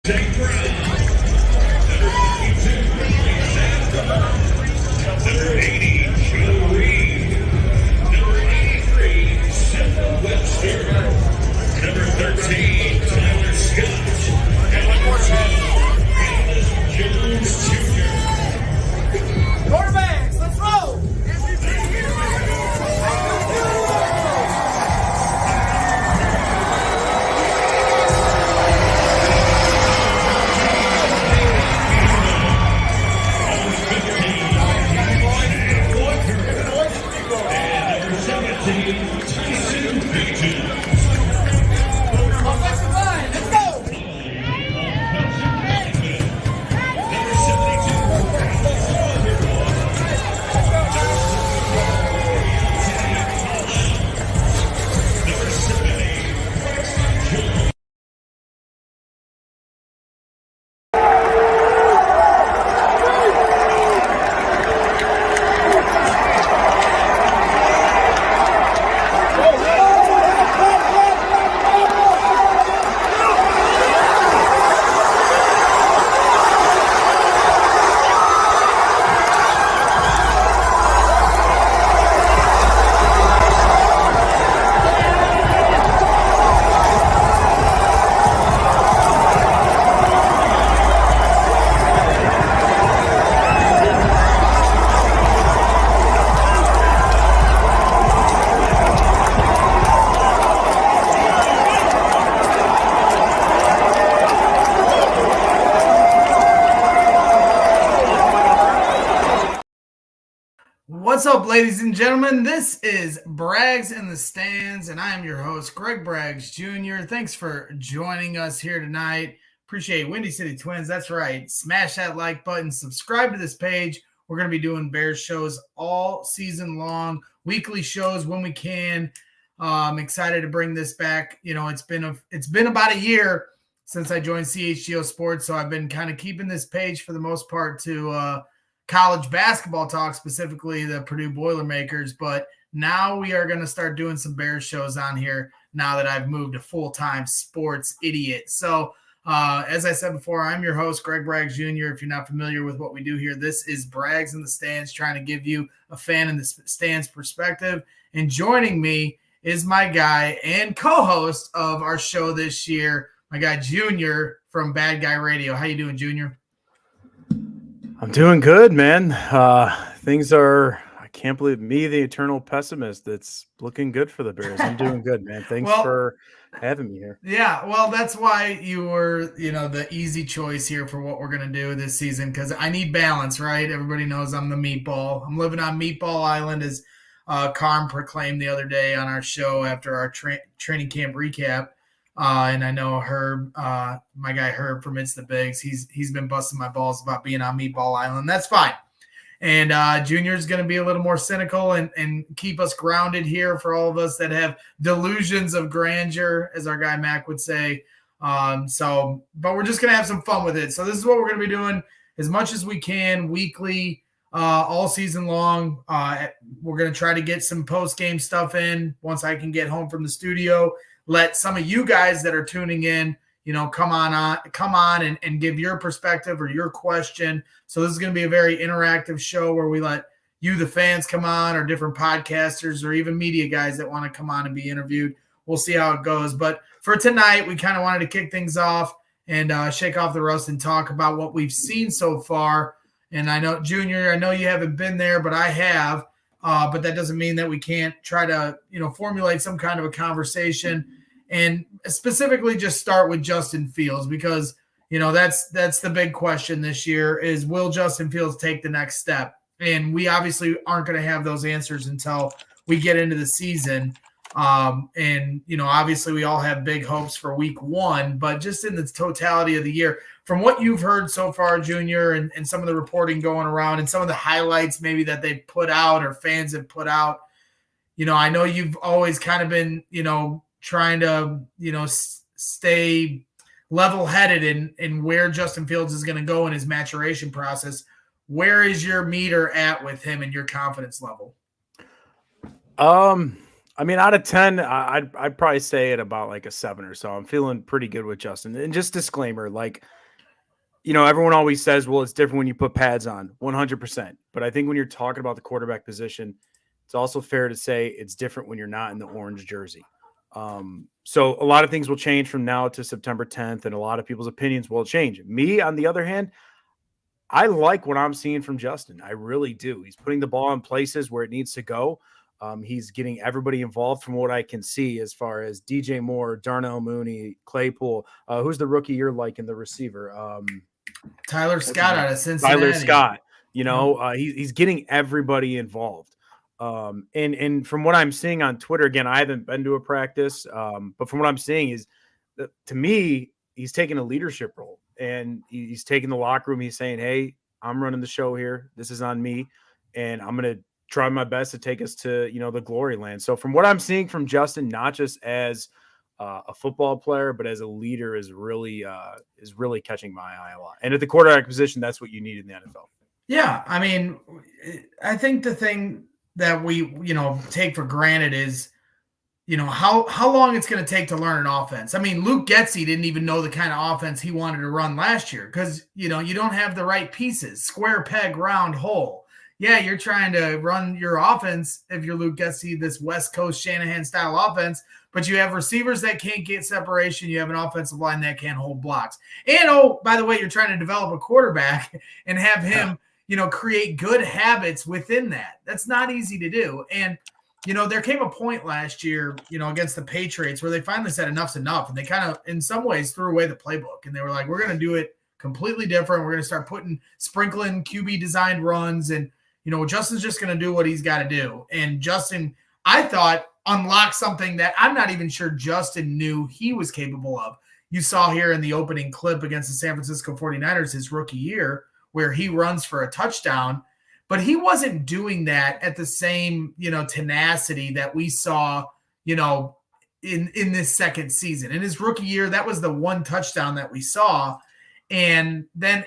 St. Brown. Number 80, Joe Reed. Number 83, Seth Webster. Number 13, Tyler Scott. And number 2, Jones Jr. Quarterbacks, let's roll! What's up, ladies and gentlemen? This is Braggs in the Stands, and I am your host, Greg Braggs Jr. Thanks for joining us here tonight. Appreciate Windy City Twins. That's right. Smash that like button. Subscribe to this page. We're going to be doing Bears shows all season long, weekly shows when we can. I'm excited to bring this back. You know, it's been about a year since I joined CHGO Sports, so I've been kind of keeping this page for the most part to college basketball talk, specifically the Purdue Boilermakers. But now we are going to start doing some Bears shows on here now that I've moved to full-time sports idiot. So as I said before, I'm your host, Greg Braggs Jr. If you're not familiar with what we do here, this is Braggs in the Stands, trying to give you a fan in the stands perspective. And joining me is my guy and co-host of our show this year, my guy Junior from Bad Guy Radio. How you doing, Junior? I'm doing good, man. Things are, I can't believe me, the eternal pessimist. It's looking good for the Bears. I'm doing good, man. Thanks for having me here. Yeah, well, that's why you were, the easy choice here for what we're going to do this season, because I need balance, right? Everybody knows I'm the meatball. I'm living on Meatball Island, as Carm proclaimed the other day on our show after our training camp recap. And I know Herb, my guy Herb from It's the Bigs, he's been busting my balls about being on Meatball Island. That's fine. And Junior's going to be a little more cynical and keep us grounded here for all of us that have delusions of grandeur, as our guy Mac would say. But we're just going to have some fun with it. So this is what we're going to be doing as much as we can weekly, all season long. We're going to try to get some post-game stuff in once I can get home from the studio. Let some of you guys that are tuning in, come on and give your perspective or your question. So this is going to be a very interactive show where we let you, the fans, come on, or different podcasters or even media guys that want to come on and be interviewed. We'll see how it goes. But for tonight, we kind of wanted to kick things off and shake off the rust and talk about what we've seen so far. And I know, Junior, I know you haven't been there, but I have. But that doesn't mean that we can't try to, formulate some kind of a conversation and specifically just start with Justin Fields, because, that's the big question this year is, will Justin Fields take the next step? And we obviously aren't going to have those answers until we get into the season. Obviously we all have big hopes for week one, but just in the totality of the year, from what you've heard so far, Junior, and some of the reporting going around and some of the highlights maybe that they've put out or fans have put out, I know you've always kind of been, trying to, stay level-headed in where Justin Fields is going to go in his maturation process. Where is your meter at with him and your confidence level? I mean, out of 10, I'd probably say it about like a 7 or so. I'm feeling pretty good with Justin. And just disclaimer, like, everyone always says, well, it's different when you put pads on, 100%. But I think when you're talking about the quarterback position, it's also fair to say it's different when you're not in the orange jersey. So a lot of things will change from now to September 10th, and a lot of people's opinions will change. Me, on the other hand, I like what I'm seeing from Justin. I really do. He's putting the ball in places where it needs to go. He's getting everybody involved from what I can see as far as DJ Moore, Darnell Mooney, Claypool. Who's the rookie you're liking, the receiver? Tyler Scott out of Cincinnati. Tyler Scott. He's getting everybody involved. And from what I'm seeing on Twitter, again, I haven't been to a practice, but from what I'm seeing is that, to me, he's taking a leadership role, and he's taking the locker room. He's saying, hey, I'm running the show here. This is on me, and I'm going to try my best to take us to, the glory land. So from what I'm seeing from Justin, not just as a football player, but as a leader, is really catching my eye a lot. And at the quarterback position, that's what you need in the NFL. Yeah, I mean, I think the thing that we, take for granted is, how long it's going to take to learn an offense. I mean, Luke Getsy didn't even know the kind of offense he wanted to run last year because, you don't have the right pieces. Square peg, round hole. Yeah, you're trying to run your offense, if you're Luke Getsy, this West Coast Shanahan-style offense, but you have receivers that can't get separation. You have an offensive line that can't hold blocks. And, by the way, you're trying to develop a quarterback and have him – create good habits within that. That's not easy to do. And, there came a point last year, against the Patriots where they finally said enough's enough. And they kind of, in some ways, threw away the playbook. And they were like, we're going to do it completely different. We're going to start sprinkling QB designed runs. And, Justin's just going to do what he's got to do. And Justin, I thought, unlocked something that I'm not even sure Justin knew he was capable of. You saw here in the opening clip against the San Francisco 49ers, his rookie year, where he runs for a touchdown, but he wasn't doing that at the same, tenacity that we saw, in this second season. In his rookie year, that was the one touchdown that we saw. And then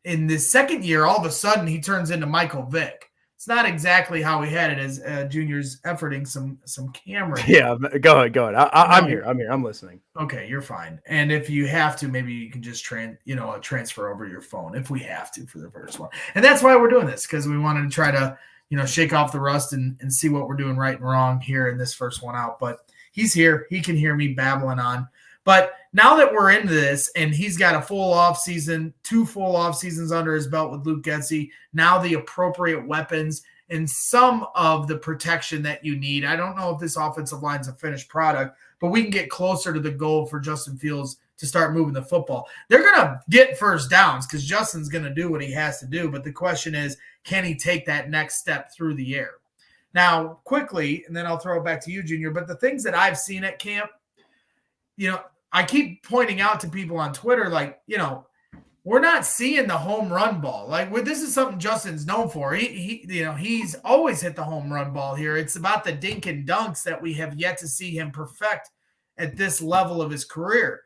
in this second year, all of a sudden he turns into Michael Vick. It's not exactly how we had it as Junior's efforting some camera. Yeah, go ahead. I'm here. I'm listening. Okay, you're fine. And if you have to, maybe you can just transfer over your phone if we have to for the first one. And that's why we're doing this, because we wanted to try to, shake off the rust and see what we're doing right and wrong here in this first one out. But he's here. He can hear me babbling on. But now that we're into this and he's got a full off season, 2 full off seasons under his belt with Luke Getsy, now the appropriate weapons and some of the protection that you need. I don't know if this offensive line's a finished product, but we can get closer to the goal for Justin Fields to start moving the football. They're going to get first downs because Justin's going to do what he has to do. But the question is, can he take that next step through the air? Now, quickly, and then I'll throw it back to you, Junior, but the things that I've seen at camp, I keep pointing out to people on Twitter, like, we're not seeing the home run ball. Like, this is something Justin's known for. He's always hit the home run ball here. It's about the dink and dunks that we have yet to see him perfect at this level of his career.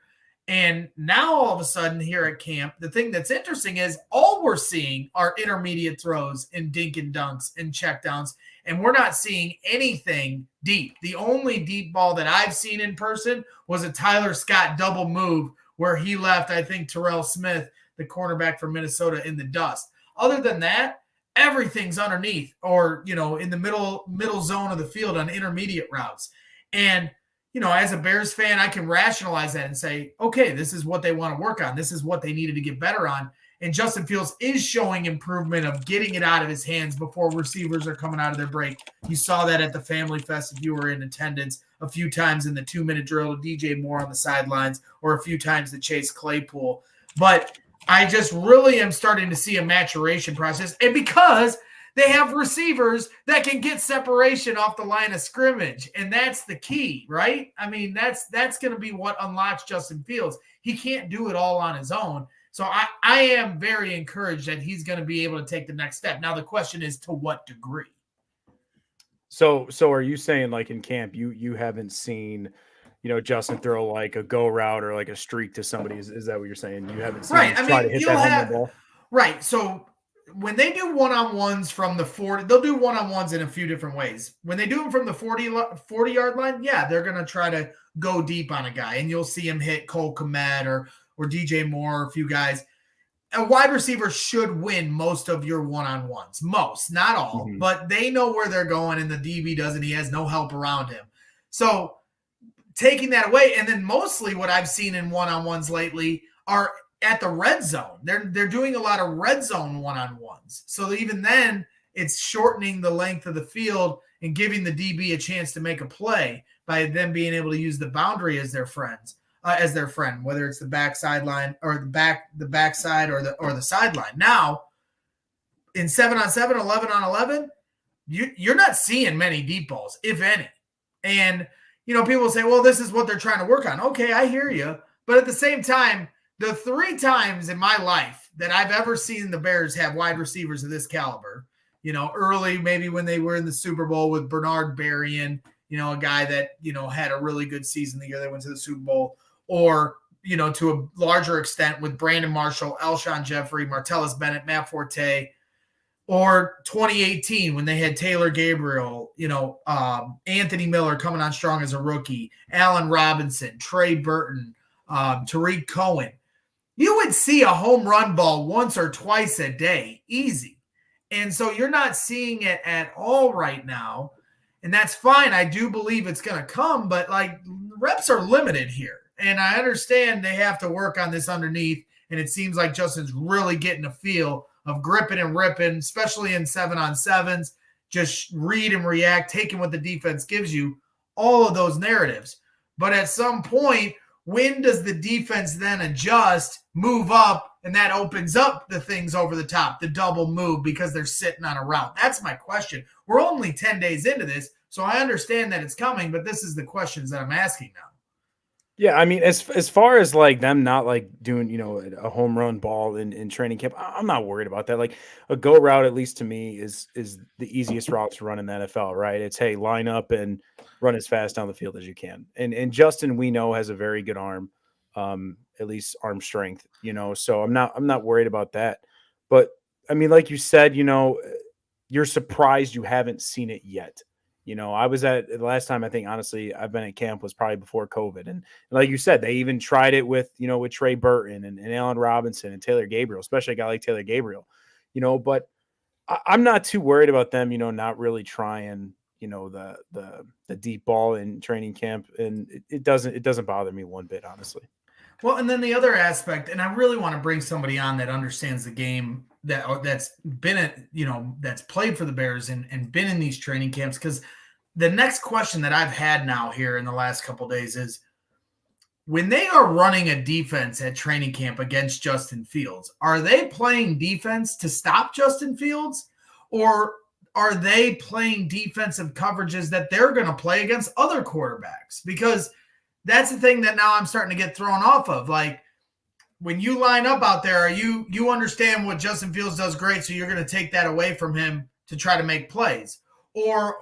And now all of a sudden here at camp, the thing that's interesting is all we're seeing are intermediate throws and dink and dunks and checkdowns. And we're not seeing anything deep. The only deep ball that I've seen in person was a Tyler Scott double move where he left, I think, Terrell Smith, the cornerback from Minnesota, in the dust. Other than that, everything's underneath or, in the middle zone of the field on intermediate routes. And, as a Bears fan, I can rationalize that and say, okay, this is what they want to work on. This is what they needed to get better on. And Justin Fields is showing improvement of getting it out of his hands before receivers are coming out of their break. You saw that at the Family Fest if you were in attendance, a few times in the 2-minute drill to DJ Moore on the sidelines, or a few times to Chase Claypool. But I just really am starting to see a maturation process. And because they have receivers that can get separation off the line of scrimmage. And that's the key, right? I mean, that's going to be what unlocks Justin Fields. He can't do it all on his own. So I am very encouraged that he's going to be able to take the next step. Now, the question is to what degree? So are you saying, like, in camp, you haven't seen, Justin throw like a go route or like a streak to somebody? Is that what you're saying? You haven't seen him try to hit that home run ball? Right. So when they do one-on-ones from the 40, they'll do one-on-ones in a few different ways. When they do them from the 40-yard line, yeah, they're going to try to go deep on a guy, and you'll see him hit Cole Kmet or DJ Moore, a few guys. A wide receiver should win most of your one-on-ones. Most, not all, but they know where they're going, and the DB doesn't. He has no help around him. So taking that away, and then mostly what I've seen in one-on-ones lately are at the red zone. They're doing a lot of red zone one-on-ones. So even then, it's shortening the length of the field and giving the DB a chance to make a play by them being able to use the boundary as their friend, whether it's the back sideline or the backside or the sideline. Now, in 7-on-7, 11-on-11, you're not seeing many deep balls, if any. And people say, well, this is what they're trying to work on. Okay, I hear you. But at the same time, the 3 times in my life that I've ever seen the Bears have wide receivers of this caliber, early, maybe when they were in the Super Bowl with Bernard Berrien, a guy that, had a really good season the year they went to the Super Bowl, or, to a larger extent with Brandon Marshall, Alshon Jeffrey, Martellus Bennett, Matt Forte, or 2018 when they had Taylor Gabriel, Anthony Miller coming on strong as a rookie, Allen Robinson, Trey Burton, Tariq Cohen. You would see a home run ball once or twice a day, easy. And so you're not seeing it at all right now. And that's fine. I do believe it's going to come, but reps are limited here. And I understand they have to work on this underneath. And it seems like Justin's really getting a feel of gripping and ripping, especially in 7-on-7s, just read and react, taking what the defense gives you, all of those narratives. But at some point, when does the defense then adjust, move up, and that opens up the things over the top, the double move, because they're sitting on a route? That's my question. We're only 10 days into this, so I understand that it's coming, but this is the questions that I'm asking now. Yeah, I mean, as far as them not doing, a home run ball in training camp, I'm not worried about that. A go route, at least to me, is the easiest route to run in the NFL, right? It's, hey, line up and run as fast down the field as you can. And Justin, we know, has a very good arm, at least arm strength, so I'm not worried about that. But I mean, like you said, you're surprised you haven't seen it yet. I was at the last time, I think, honestly, I've been at camp was probably before COVID. And like you said, they even tried it with Trey Burton and Allen Robinson and Taylor Gabriel, especially a guy like Taylor Gabriel, but I'm not too worried about them, not really trying, the deep ball in training camp. And it doesn't bother me one bit, honestly. Well, and then the other aspect, and I really want to bring somebody on that understands the game, that's been that's played for the Bears and been in these training camps. Because the next question that I've had now here in the last couple of days is, when they are running a defense at training camp against Justin Fields, are they playing defense to stop Justin Fields, or are they playing defensive coverages that they're going to play against other quarterbacks? Because that's the thing that now I'm starting to get thrown off of. When you line up out there, you understand what Justin Fields does great, so you're going to take that away from him to try to make plays. Or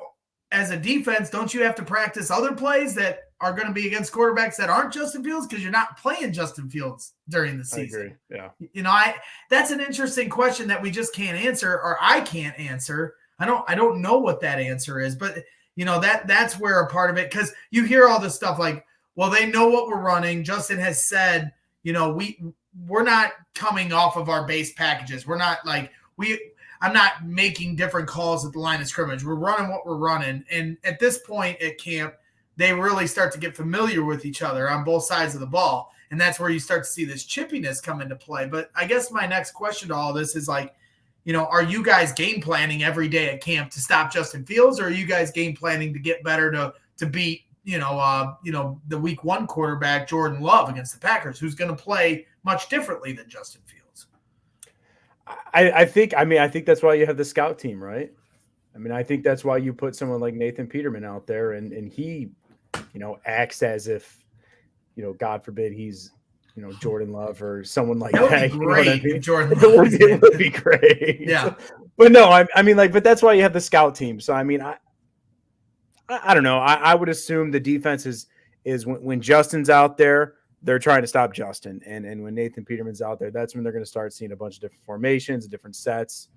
as a defense, don't you have to practice other plays that are going to be against quarterbacks that aren't Justin Fields, because you're not playing Justin Fields during the season? I agree. Yeah. That's an interesting question that we just can't answer, or I can't answer. I don't know what that answer is, but that's where a part of it, because you hear all this stuff well, they know what we're running. Justin has said, we're not coming off of our base packages. We're not I'm not making different calls at the line of scrimmage. We're running what we're running. And at this point at camp, they really start to get familiar with each other on both sides of the ball. And that's where you start to see this chippiness come into play. But I guess my next question to all this is are you guys game planning every day at camp to stop Justin Fields, or are you guys game planning to get better to beat the week 1 quarterback, Jordan Love, against the Packers, who's going to play much differently than Justin Fields? I think that's why you have the scout team, right? I mean, I think that's why you put someone like Nathan Peterman out there and he, acts as if, God forbid he's, Jordan Love or someone like that. That would be great. I mean? Jordan Love. It would be great. Yeah. But no, I mean, but that's why you have the scout team. So, I mean, I don't know. I would assume the defense is when Justin's out there, they're trying to stop Justin. And when Nathan Peterman's out there, that's when they're going to start seeing a bunch of different formations, different sets.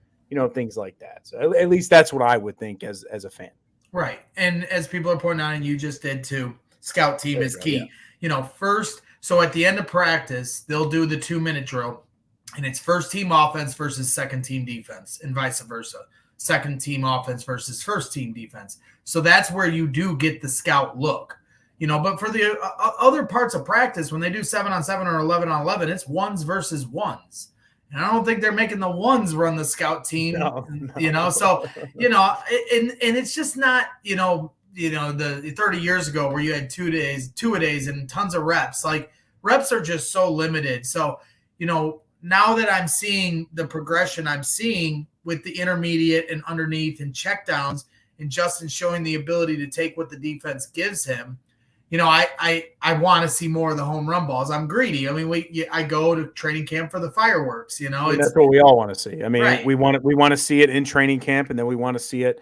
things like that. So at least that's what I would think as a fan. Right. And as people are pointing out, and you just did too, scout team is key. Yeah. First, so at the end of practice, they'll do the 2-minute drill, and it's first team offense versus second team defense, and vice versa. Second team offense versus first team defense. So that's where you do get the scout look. But for the other parts of practice, when they do 7-on-7 or 11-on-11, it's ones versus ones. And I don't think they're making the ones run the scout team, No. So, and it's just not, the 30 years ago where you had 2-a-days and tons of reps. Like, reps are just so limited. So, now that I'm seeing the progression I'm seeing with the intermediate and underneath and checkdowns, and Justin showing the ability to take what the defense gives him, I want to see more of the home run balls. I'm greedy. I mean, I go to training camp for the fireworks. That's what we all want to see. I mean, right. we want to see it in training camp, and then we want to see it,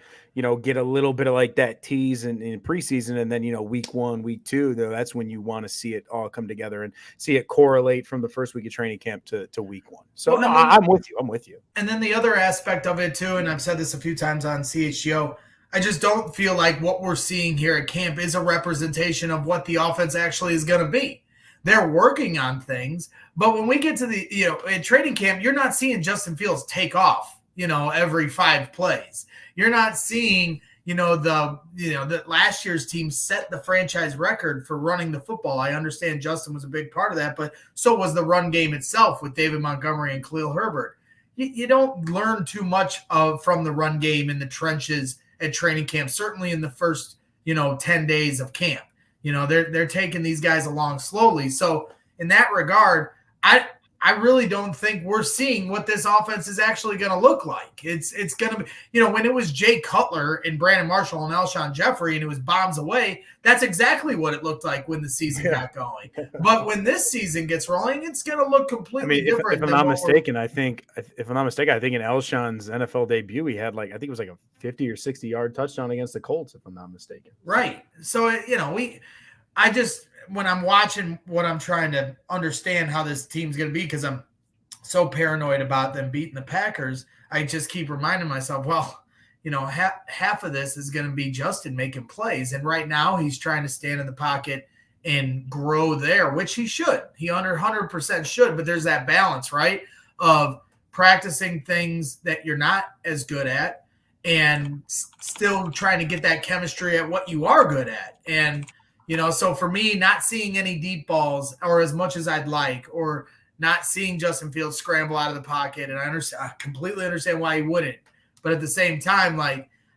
get a little bit of like that tease in preseason, and then week 1, week 2. Though that's when you want to see it all come together and see it correlate from the first week of training camp to week 1. So I'm with you. I'm with you. And then the other aspect of it too, and I've said this a few times on CHGO. I just don't feel like what we're seeing here at camp is a representation of what the offense actually is going to be. They're working on things, but when we get to the, in training camp, you're not seeing Justin Fields take off, every 5 plays. You're not seeing, that last year's team set the franchise record for running the football. I understand Justin was a big part of that, but so was the run game itself with David Montgomery and Khalil Herbert. You don't learn too much from the run game in the trenches at training camp, certainly in the first, 10 days of camp. They're taking these guys along slowly. So in that regard, I really don't think we're seeing what this offense is actually going to look like. It's going to be, when it was Jay Cutler and Brandon Marshall and Alshon Jeffrey and it was bombs away, that's exactly what it looked like when the season got going. But when this season gets rolling, it's going to look completely different. If I'm not mistaken, I think in Alshon's NFL debut, he had I think it was like a 50 or 60 yard touchdown against the Colts, if I'm not mistaken. Right. So, when I'm watching what I'm trying to understand how this team's going to be, because I'm so paranoid about them beating the Packers, I just keep reminding myself, half of this is going to be Justin making plays. And right now he's trying to stand in the pocket and grow there, which he should. He 100% should, but there's that balance, right, of practicing things that you're not as good at and still trying to get that chemistry at what you are good at. And so for me, not seeing any deep balls or as much as I'd like, or not seeing Justin Fields scramble out of the pocket, and I completely understand why he wouldn't. But at the same time,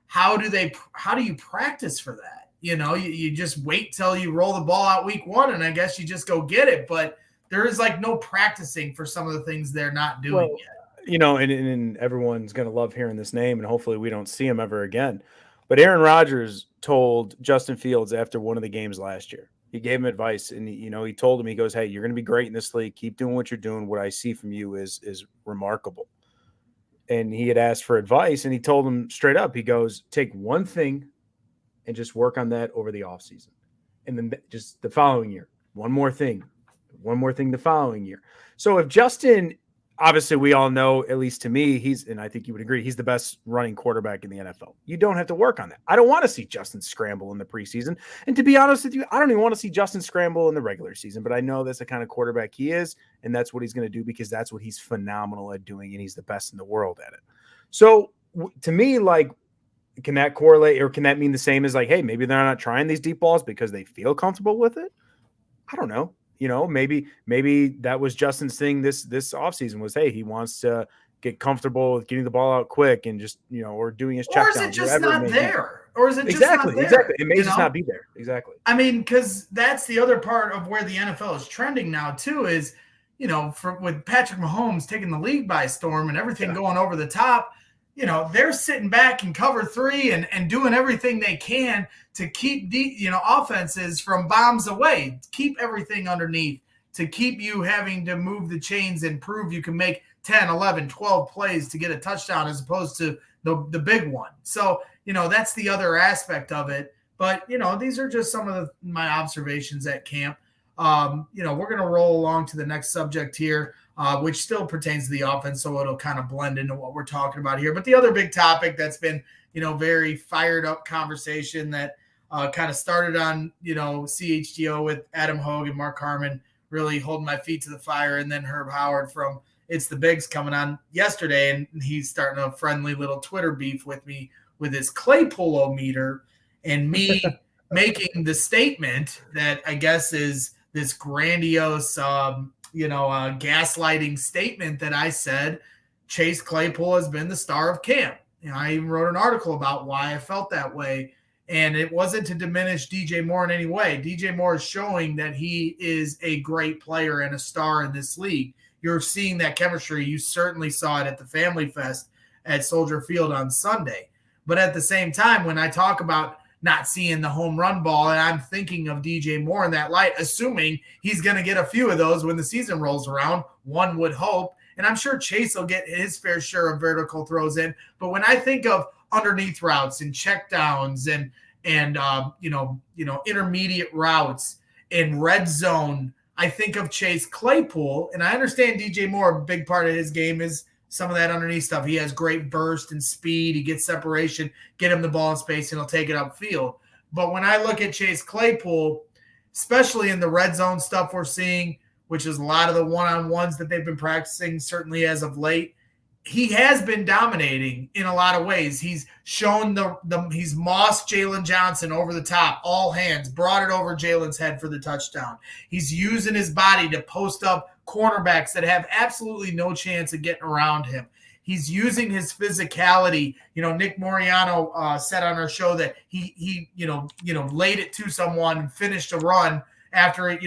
how do you practice for that? You just wait till you roll the ball out week 1, and I guess you just go get it. But there is no practicing for some of the things they're not doing yet. And everyone's going to love hearing this name, and hopefully we don't see him ever again. But Aaron Rodgers told Justin Fields after one of the games last year, he gave him advice, and he told him, he goes, "Hey, you're going to be great in this league. Keep doing what you're doing. What I see from you is remarkable." And he had asked for advice, and he told him straight up, he goes, "Take one thing and just work on that over the offseason. And then just the following year, one more thing the following year." So if Justin, obviously we all know, at least to me, and I think you would agree, he's the best running quarterback in the NFL. You don't have to work on that. I don't want to see Justin scramble in the preseason. And to be honest with you, I don't even want to see Justin scramble in the regular season, but I know that's the kind of quarterback he is, and that's what he's going to do because that's what he's phenomenal at doing, and he's the best in the world at it. So to me, can that correlate, or can that mean the same as hey, maybe they're not trying these deep balls because they feel comfortable with it? I don't know. Maybe that was Justin's thing this offseason was, hey, he wants to get comfortable with getting the ball out quick and just, or doing his check down. Or is it just not there? Or is it just exactly, not there? Exactly. It may just not be there. Exactly. I mean, because that's the other part of where the NFL is trending now too is, with Patrick Mahomes taking the league by storm and everything going over the top, they're sitting back in cover 3 and doing everything they can to keep the, offenses from bombs away, keep everything underneath, to keep you having to move the chains and prove you can make 10, 11, 12 plays to get a touchdown as opposed to the big one. So, that's the other aspect of it. But, these are just some of my observations at camp. We're going to roll along to the next subject here. which still pertains to the offense, so it'll kind of blend into what we're talking about here. But the other big topic that's been, very fired up conversation that kind of started on, CHGO with Adam Hogue and Mark Harmon really holding my feet to the fire, and then Herb Howard from It's the Bigs coming on yesterday, and he's starting a friendly little Twitter beef with me with his Claypool meter, and me making the statement that I guess is this grandiose, gaslighting statement that I said Chase Claypool has been the star of camp. I even wrote an article about why I felt that way. And it wasn't to diminish DJ Moore in any way. DJ Moore is showing that he is a great player and a star in this league. You're seeing that chemistry. You certainly saw it at the Family Fest at Soldier Field on Sunday. But at the same time, when I talk about not seeing the home run ball, and I'm thinking of DJ Moore in that light, assuming he's going to get a few of those when the season rolls around, one would hope. And I'm sure Chase will get his fair share of vertical throws in. But when I think of underneath routes and check downs and intermediate routes in red zone, I think of Chase Claypool. And I understand DJ Moore, a big part of his game is some of that underneath stuff. He has great burst and speed. He gets separation, get him the ball in space, and he'll take it upfield. But when I look at Chase Claypool, especially in the red zone stuff we're seeing, which is a lot of the one-on-ones that they've been practicing, certainly as of late, he has been dominating in a lot of ways. He's shown he's mossed Jalen Johnson over the top, all hands, brought it over Jalen's head for the touchdown. He's using his body to post up cornerbacks that have absolutely no chance of getting around him. He's using his physicality. Nick Moriano said on our show that he laid it to someone and finished a run after it,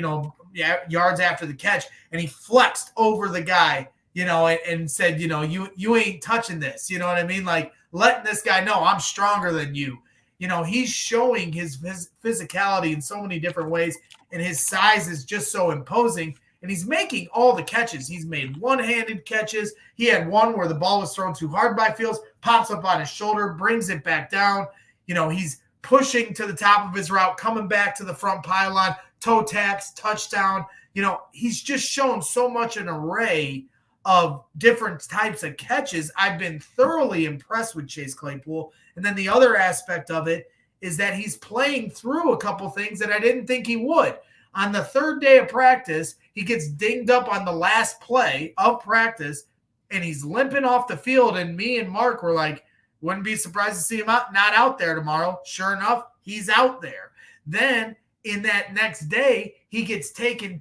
yards after the catch, and he flexed over the guy, and said, you ain't touching this. You know what I mean? Like letting this guy know I'm stronger than you. He's showing his physicality in so many different ways, and his size is just so imposing. And he's making all the catches. He's made one-handed catches. He had one where the ball was thrown too hard by Fields, pops up on his shoulder, brings it back down. He's pushing to the top of his route, coming back to the front pylon, toe taps, touchdown. He's just shown so much an array of different types of catches. I've been thoroughly impressed with Chase Claypool. And then the other aspect of it is that he's playing through a couple things that I didn't think he would. On the third day of practice, he gets dinged up on the last play of practice, and he's limping off the field. And me and Mark were like, wouldn't be surprised to see him not out there tomorrow. Sure enough, he's out there. Then in that next day, he gets taken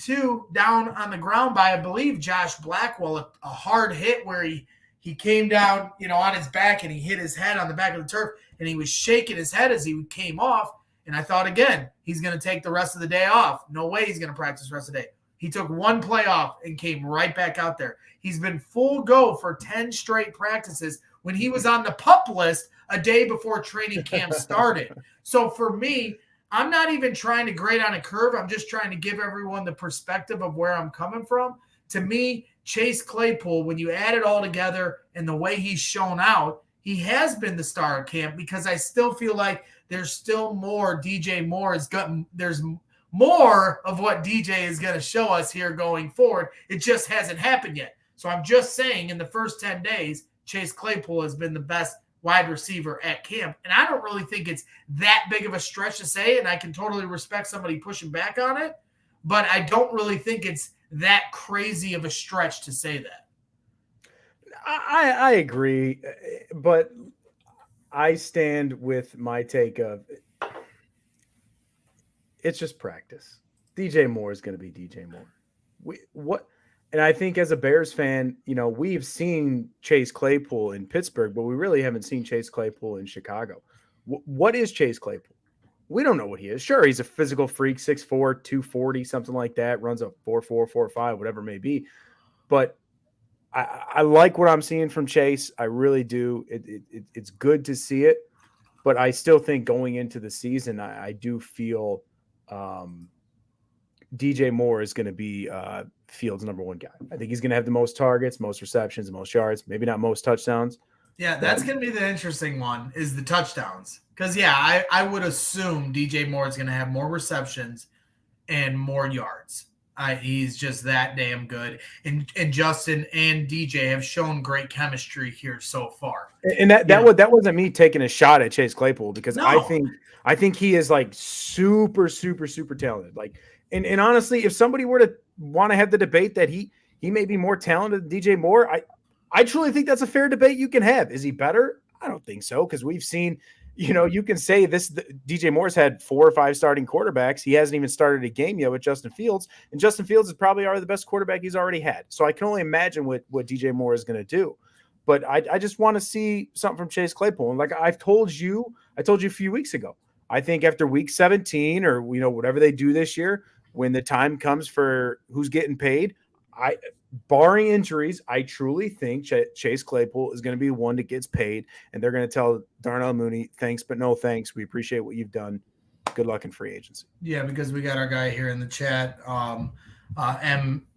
down on the ground by, I believe, Josh Blackwell, a hard hit where he came down, on his back, and he hit his head on the back of the turf, and he was shaking his head as he came off. And I thought, again, he's going to take the rest of the day off. No way he's going to practice the rest of the day. He took one play off and came right back out there. He's been full go for 10 straight practices when he was on the PUP list a day before training camp started. So for me, I'm not even trying to grade on a curve. I'm just trying to give everyone the perspective of where I'm coming from. To me, Chase Claypool, when you add it all together and the way he's shown out, he has been the star of camp, because I still feel like there's still more DJ Moore there's more of what DJ is going to show us here going forward. It just hasn't happened yet. So I'm just saying in the first 10 days, Chase Claypool has been the best wide receiver at camp. And I don't really think it's that big of a stretch to say, and I can totally respect somebody pushing back on it, but I don't really think it's that crazy of a stretch to say that. I agree, but I stand with my take of it's just practice. DJ Moore is going to be DJ Moore. And I think as a Bears fan, we've seen Chase Claypool in Pittsburgh, but we really haven't seen Chase Claypool in Chicago. What is Chase Claypool? We don't know what he is. Sure, he's a physical freak, 6'4", 240, something like that, runs a 4.4, 4.5, whatever it may be. But I like what I'm seeing from Chase. I really do. It's good to see it, but I still think going into the season, I do feel DJ Moore is going to be Fields' number one guy. I think he's going to have the most targets, most receptions, most yards, maybe not most touchdowns. Yeah, that's going to be the interesting one, is the touchdowns. Because, I would assume DJ Moore is going to have more receptions and more yards. He's just that damn good. And Justin and DJ have shown great chemistry here so far. And that wasn't me taking a shot at Chase Claypool, because No. I think he is like super, super, super talented. Like, and honestly, if somebody were to want to have the debate that he may be more talented than DJ Moore, I truly think that's a fair debate you can have. Is he better? I don't think so, because we've seen, you can say DJ Moore's had 4 or 5 starting quarterbacks. He hasn't even started a game yet with Justin Fields, and Justin Fields is probably already the best quarterback he's already had. So I can only imagine what DJ Moore is going to do. But I just want to see something from Chase Claypool. And like I told you a few weeks ago, I think after week 17 or, whatever they do this year, when the time comes for who's getting paid, barring injuries, I truly think Chase Claypool is going to be the one that gets paid, and they're going to tell Darnell Mooney, thanks, but no thanks. We appreciate what you've done. Good luck in free agency. Yeah, because we got our guy here in the chat.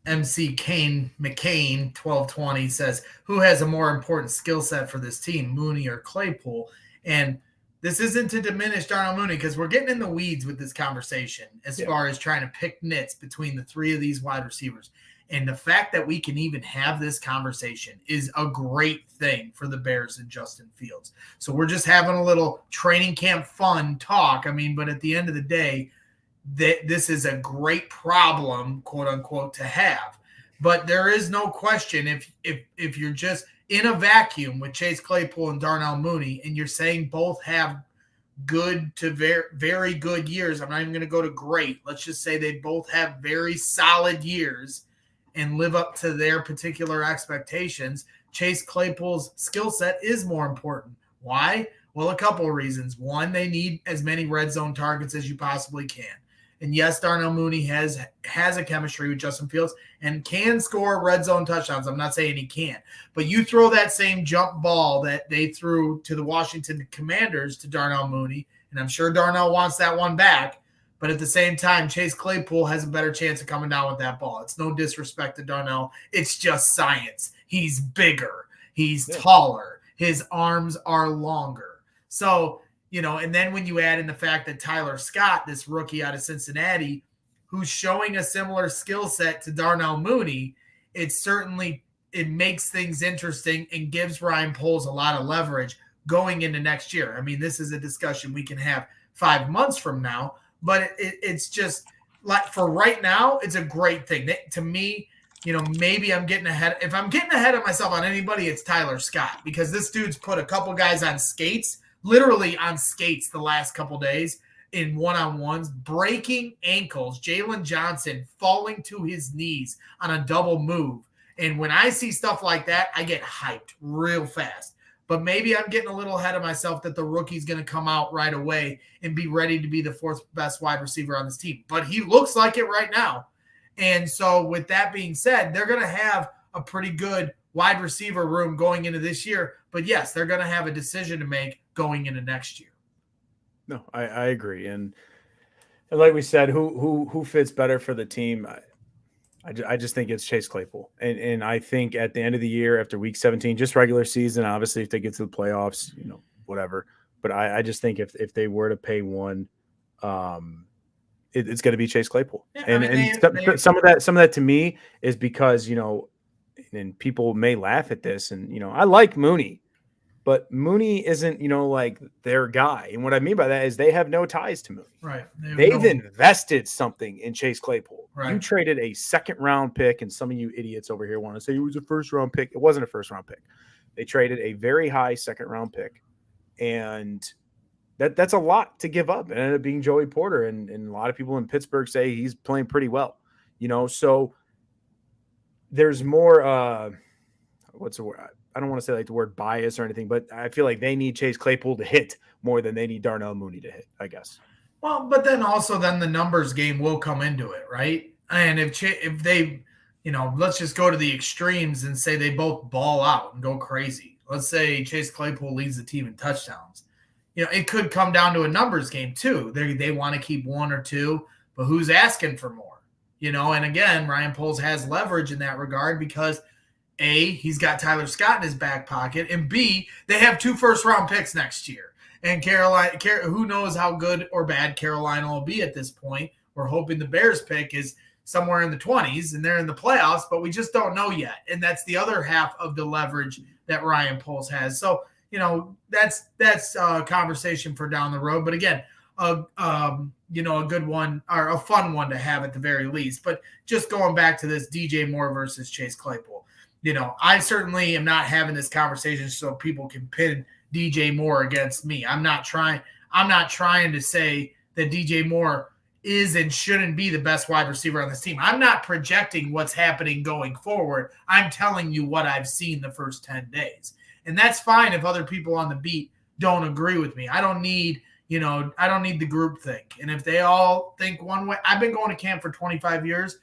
MC Kane McCain 1220 says, who has a more important skill set for this team, Mooney or Claypool? And this isn't to diminish Darnell Mooney, because we're getting in the weeds with this conversation as far as trying to pick nits between the 3 of these wide receivers. And the fact that we can even have this conversation is a great thing for the Bears and Justin Fields. So we're just having a little training camp fun talk. But at the end of the day, this is a great problem, quote unquote, to have. But there is no question, if you're just in a vacuum with Chase Claypool and Darnell Mooney, and you're saying both have good to very, very good years, I'm not even going to go to great. Let's just say they both have very solid years and live up to their particular expectations. Chase Claypool's skill set is more important. Why? Well, a couple of reasons. One, they need as many red zone targets as you possibly can. And yes, Darnell Mooney has a chemistry with Justin Fields and can score red zone touchdowns. I'm not saying he can't. But you throw that same jump ball that they threw to the Washington Commanders to Darnell Mooney, and I'm sure Darnell wants that one back. But at the same time, Chase Claypool has a better chance of coming down with that ball. It's no disrespect to Darnell. It's just science. He's bigger. He's taller. His arms are longer. So, and then when you add in the fact that Tyler Scott, this rookie out of Cincinnati, who's showing a similar skill set to Darnell Mooney, it makes things interesting and gives Ryan Poles a lot of leverage going into next year. This is a discussion we can have 5 months from now. But it's just like, for right now, it's a great thing. To me, maybe I'm getting ahead. If I'm getting ahead of myself on anybody, it's Tyler Scott, because this dude's put a couple guys on skates, literally on skates, the last couple days in one-on-ones, breaking ankles. Jalen Johnson falling to his knees on a double move. And when I see stuff like that, I get hyped real fast. But maybe I'm getting a little ahead of myself that the rookie's going to come out right away and be ready to be the 4th best wide receiver on this team. But he looks like it right now. And so with that being said, they're going to have a pretty good wide receiver room going into this year. But yes, they're going to have a decision to make going into next year. No, I agree. And like we said, who fits better for the team? I just think it's Chase Claypool. And I think at the end of the year, after week 17, just regular season, obviously if they get to the playoffs, whatever. But I just think if they were to pay one, it's going to be Chase Claypool. Yeah, some of that to me is because, and people may laugh at this, and, I like Mooney, but Mooney isn't, like their guy. And what I mean by that is they have no ties to Mooney. Right. They've invested something in Chase Claypool. Right. You traded a 2nd-round pick, and some of you idiots over here want to say it was a 1st-round pick. It wasn't a 1st-round pick. They traded a very high 2nd-round pick, and that's a lot to give up. It ended up being Joey Porter, and a lot of people in Pittsburgh say he's playing pretty well. So there's more what's the word? I don't want to say like the word bias or anything, but I feel like they need Chase Claypool to hit more than they need Darnell Mooney to hit, I guess. Well, but then the numbers game will come into it, right? And if they, let's just go to the extremes and say they both ball out and go crazy. Let's say Chase Claypool leads the team in touchdowns. It could come down to a numbers game too. They want to keep 1 or 2, but who's asking for more? And again, Ryan Poles has leverage in that regard because A, he's got Tyler Scott in his back pocket, and B, they have 2 first-round picks next year. And Carolina, who knows how good or bad Carolina will be at this point. We're hoping the Bears pick is somewhere in the 20s and they're in the playoffs, but we just don't know yet. And that's the other half of the leverage that Ryan Poles has. So, that's a conversation for down the road. But again, a good one or a fun one to have at the very least. But just going back to this DJ Moore versus Chase Claypool, I certainly am not having this conversation so people can pin DJ Moore against me. I'm not trying to say that DJ Moore is and shouldn't be the best wide receiver on this team. I'm not projecting what's happening going forward. I'm telling you what I've seen the first 10 days. And that's fine if other people on the beat don't agree with me. I don't need the group think. And if they all think one way, I've been going to camp for 25 years.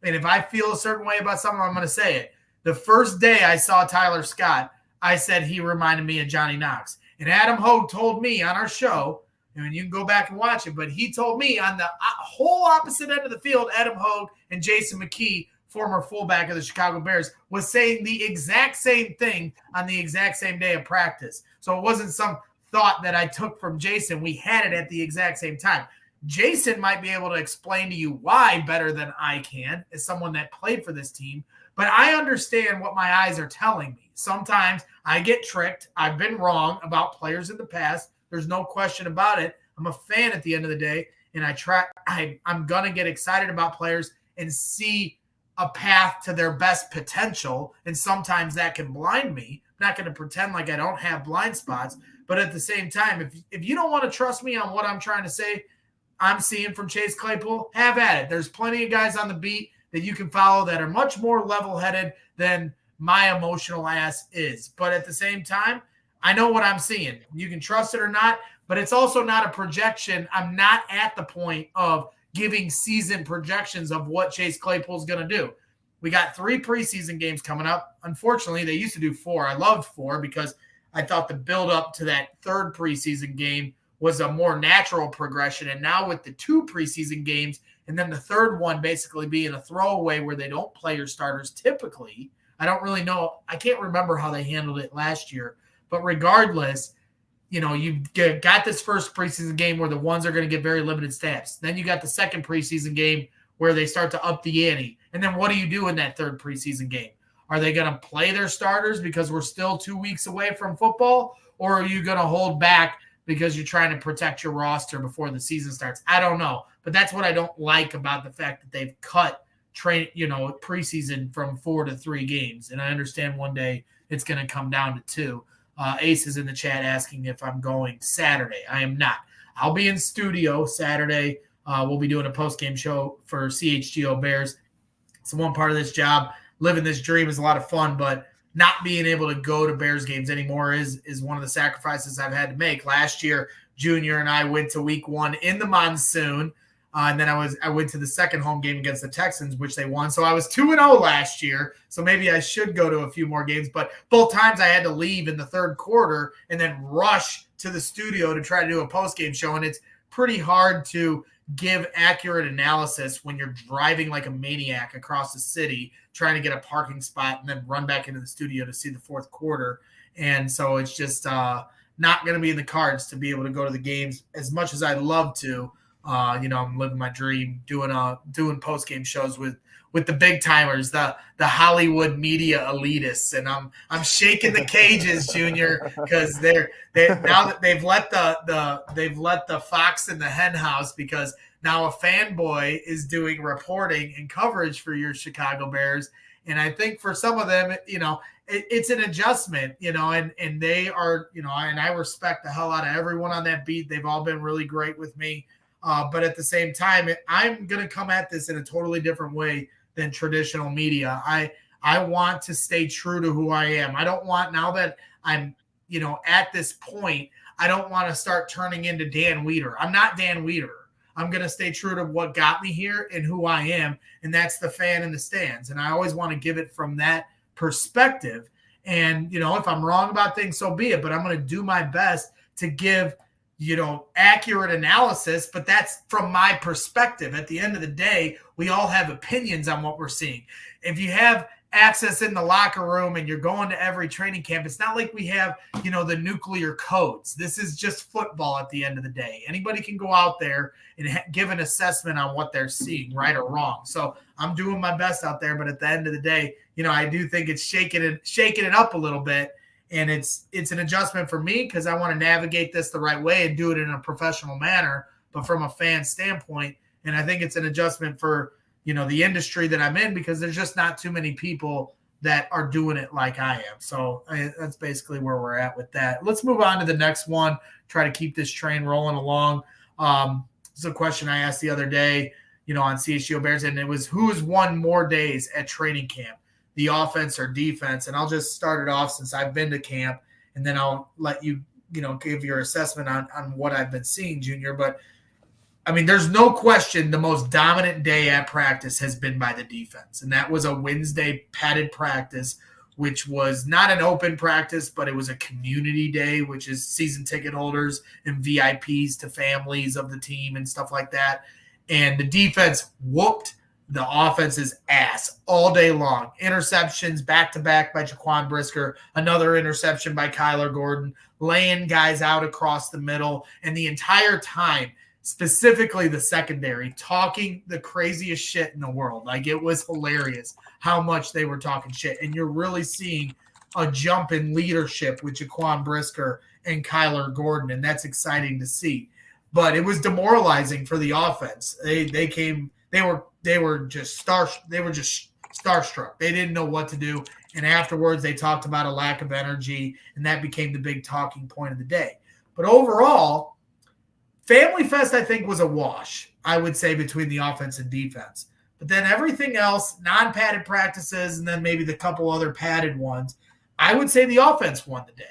And if I feel a certain way about something, I'm going to say it. The first day I saw Tyler Scott, I said he reminded me of Johnny Knox. And Adam Hogue told me on our show, and you can go back and watch it, but he told me on the whole opposite end of the field, Adam Hogue and Jason McKee, former fullback of the Chicago Bears, was saying the exact same thing on the exact same day of practice. So it wasn't some thought that I took from Jason. We had it at the exact same time. Jason might be able to explain to you why better than I can as someone that played for this team, but I understand what my eyes are telling me. Sometimes I get tricked. I've been wrong about players in the past. There's no question about it. I'm a fan at the end of the day, and I'm going to get excited about players and see a path to their best potential, and sometimes that can blind me. I'm not going to pretend like I don't have blind spots, but at the same time, if you don't want to trust me on what I'm trying to say, I'm seeing from Chase Claypool, have at it. There's plenty of guys on the beat that you can follow that are much more level-headed than my emotional ass is. But at the same time, I know what I'm seeing. You can trust it or not, but it's also not a projection. I'm not at the point of giving season projections of what Chase Claypool's going to do. We got 3 preseason games coming up. Unfortunately, they used to do 4. I loved 4 because I thought the build up to that 3rd preseason game was a more natural progression. And now with the 2 preseason games and then the 3rd one basically being a throwaway where they don't play your starters typically, I don't really know. I can't remember how they handled it last year. But regardless, you've got this first preseason game where the ones are going to get very limited snaps. Then you got the 2nd preseason game where they start to up the ante. And then what do you do in that 3rd preseason game? Are they going to play their starters because we're still 2 weeks away from football? Or are you going to hold back because you're trying to protect your roster before the season starts? I don't know. But that's what I don't like about the fact that they've cut preseason from 4 to 3 games. And I understand one day it's going to come down to 2. Ace is in the chat asking if I'm going Saturday. I am not. I'll be in studio Saturday. We'll be doing a post-game show for CHGO Bears. It's one part of this job. Living this dream is a lot of fun, but not being able to go to Bears games anymore is one of the sacrifices I've had to make. Last year, Junior and I went to week 1 in the monsoon. And then I went to the 2nd home game against the Texans, which they won. So I was 2-0 last year. So maybe I should go to a few more games. But both times I had to leave in the 3rd quarter and then rush to the studio to try to do a post-game show. And it's pretty hard to give accurate analysis when you're driving like a maniac across the city, trying to get a parking spot and then run back into the studio to see the 4th quarter. And so it's just not going to be in the cards to be able to go to the games as much as I'd love to. I'm living my dream, doing post-game shows with the big timers, the Hollywood media elitists, and I'm shaking the cages, Junior, because they now that they've let the fox in the hen house, because now a fanboy is doing reporting and coverage for your Chicago Bears, and I think for some of them, it's an adjustment, and they are, and I respect the hell out of everyone on that beat. They've all been really great with me. But at the same time, I'm going to come at this in a totally different way than traditional media. I want to stay true to who I am. I don't want, now that I'm, at this point, I don't want to start turning into Dan Weeder. I'm not Dan Weeder. I'm going to stay true to what got me here and who I am, and that's the fan in the stands. And I always want to give it from that perspective. And, if I'm wrong about things, so be it. But I'm going to do my best to give accurate analysis, but that's from my perspective. At the end of the day, we all have opinions on what we're seeing. If you have access in the locker room and you're going to every training camp. It's not like we have, the nuclear codes. This is just football at the end of the day. Anybody can go out there and give an assessment on what they're seeing, right or wrong. So I'm doing my best out there, but at the end of the day, I do think it's shaking it up a little bit. And it's an adjustment for me because I want to navigate this the right way and do it in a professional manner, but from a fan standpoint. And I think it's an adjustment for, the industry that I'm in because there's just not too many people that are doing it like I am. So that's basically where we're at with that. Let's move on to the next one, try to keep this train rolling along. This is a question I asked the other day, on CHGO Bears, and it was who's won more days at training camp, the offense or defense? And I'll just start it off since I've been to camp, and then I'll let you, give your assessment on what I've been seeing, Junior. But I mean, there's no question the most dominant day at practice has been by the defense. And that was a Wednesday padded practice, which was not an open practice, but it was a community day, which is season ticket holders and VIPs to families of the team and stuff like that. And the defense whooped the offense's ass all day long. Interceptions back-to-back by Jaquan Brisker, another interception by Kyler Gordon, laying guys out across the middle. And the entire time, specifically the secondary, talking the craziest shit in the world. Like, it was hilarious how much they were talking shit. And you're really seeing a jump in leadership with Jaquan Brisker and Kyler Gordon, and that's exciting to see. But it was demoralizing for the offense. They were just starstruck. They didn't know what to do. And afterwards, they talked about a lack of energy, and that became the big talking point of the day. But overall, Family Fest, I think, was a wash, I would say, between the offense and defense. But then everything else, non-padded practices, and then maybe the couple other padded ones, I would say the offense won the day.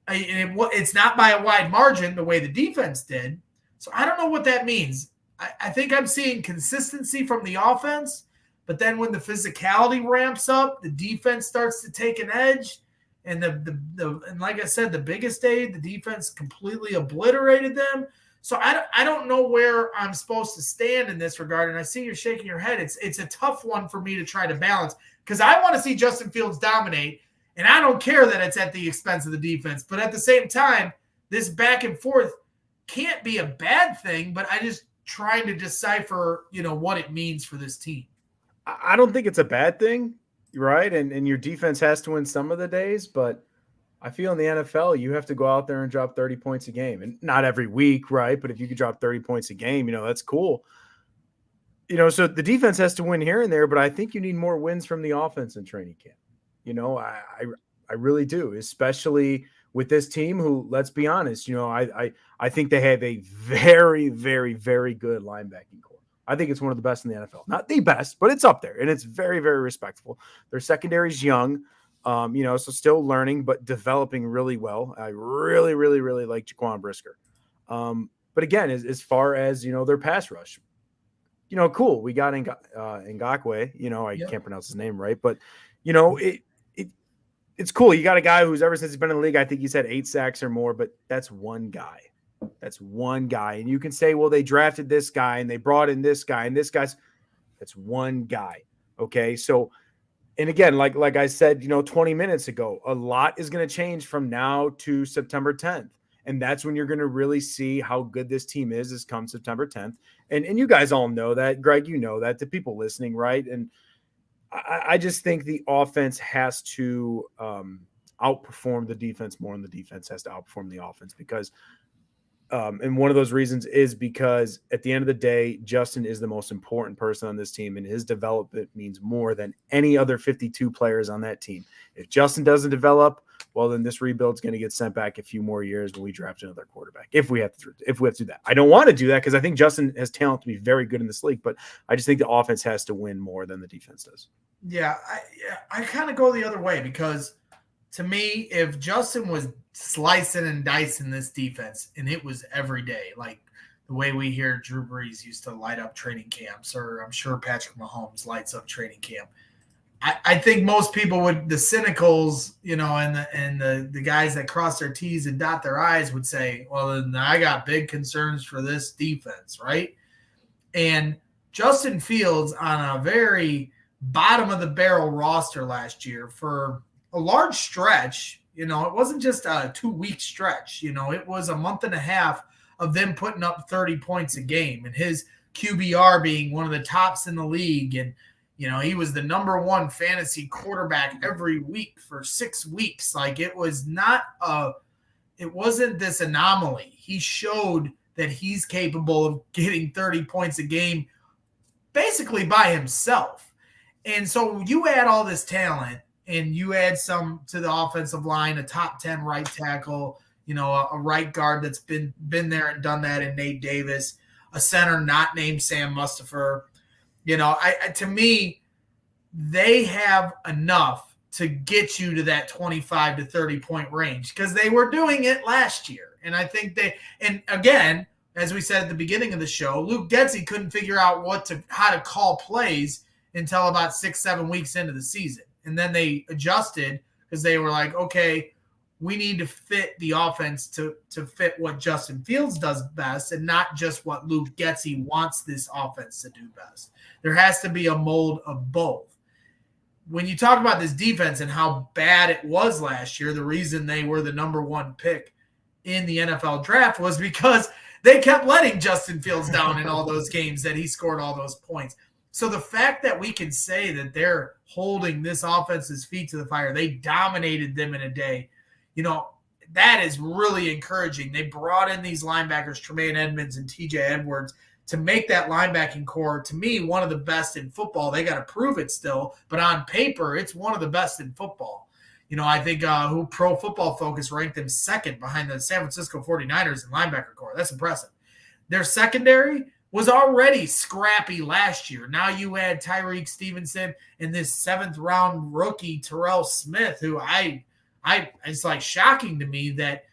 It's not by a wide margin the way the defense did. So I don't know what that means. I think I'm seeing consistency from the offense, but then when the physicality ramps up, the defense starts to take an edge. And and like I said, the biggest day, the defense completely obliterated them. So I don't know where I'm supposed to stand in this regard. And I see you're shaking your head. It's a tough one for me to try to balance because I want to see Justin Fields dominate. And I don't care that it's at the expense of the defense. But at the same time, this back and forth can't be a bad thing. But I just trying to decipher, what it means for this team. I don't think it's a bad thing, right? And your defense has to win some of the days, but I feel in the NFL, you have to go out there and drop 30 points a game. And not every week, right? But if you could drop 30 points a game, that's cool. So the defense has to win here and there, but I think you need more wins from the offense in training camp. I really do, especially with this team who, let's be honest, I think they have a very, very, very good linebacking core. I think it's one of the best in the NFL. Not the best, but it's up there, and it's very, very respectful. Their secondary's young. So still learning, but developing really well. I really, really, really like Jaquan Brisker. But again, as far as, their pass rush, cool. We got Ngakwe, I can't pronounce his name right, but it's cool. You got a guy who's ever since he's been in the league, I think he's had 8 sacks or more, but that's one guy. That's one guy. And you can say, well, they drafted this guy and they brought in this guy and this guy's, that's one guy. Okay. So, and again, like I said, 20 minutes ago, a lot is going to change from now to September 10th. And that's when you're going to really see how good this team is come September 10th. And you guys all know that. Greg, that, the people listening, right? And I just think the offense has to outperform the defense more, and the defense has to outperform the offense because and one of those reasons is because at the end of the day, Justin is the most important person on this team, and his development means more than any other 52 players on that team. If Justin doesn't develop, well, then this rebuild is going to get sent back a few more years when we draft another quarterback. If we have to do that, I don't want to do that because I think Justin has talent to be very good in this league, but I just think the offense has to win more than the defense does. Yeah, I kind of go the other way because to me, if Justin was slicing and dicing this defense, and it was every day, like the way we hear Drew Brees used to light up training camps, or I'm sure Patrick Mahomes lights up training camp. I think most people would, the cynicals, and the guys that cross their T's and dot their I's would say, well, then I got big concerns for this defense, right? And Justin Fields on a very bottom of the barrel roster last year for a large stretch. It wasn't just a 2-week stretch. It was a month and a half of them putting up 30 points a game and his QBR being one of the tops in the league. And, he was the number one fantasy quarterback every week for 6 weeks. Like it wasn't this anomaly. He showed that he's capable of getting 30 points a game basically by himself. And so you add all this talent and you add some to the offensive line, a top 10 right tackle, a right guard that's been there and done that in Nate Davis, a center not named Sam Mustipher. To me, they have enough to get you to that 25 to 30 point range because they were doing it last year. And I think and again, as we said at the beginning of the show, Luke Getsy couldn't figure out how to call plays until about 6-7 weeks into the season. And then they adjusted because they were like, okay, we need to fit the offense to fit what Justin Fields does best and not just what Luke Getsy wants this offense to do best. There has to be a mold of both. When you talk about this defense and how bad it was last year, the reason they were the number one pick in the NFL draft was because they kept letting Justin Fields down in all those games that he scored all those points. So the fact that we can say that they're holding this offense's feet to the fire, they dominated them in a day, that is really encouraging. They brought in these linebackers, Tremaine Edmonds and TJ Edwards, to make that linebacking core, to me, one of the best in football. They got to prove it still, but on paper, it's one of the best in football. I think who Pro Football Focus ranked them second behind the San Francisco 49ers in linebacker core. That's impressive. Their secondary was already scrappy last year. Now you add Tyreek Stevenson and this 7th-round rookie Terrell Smith, who it's like shocking to me that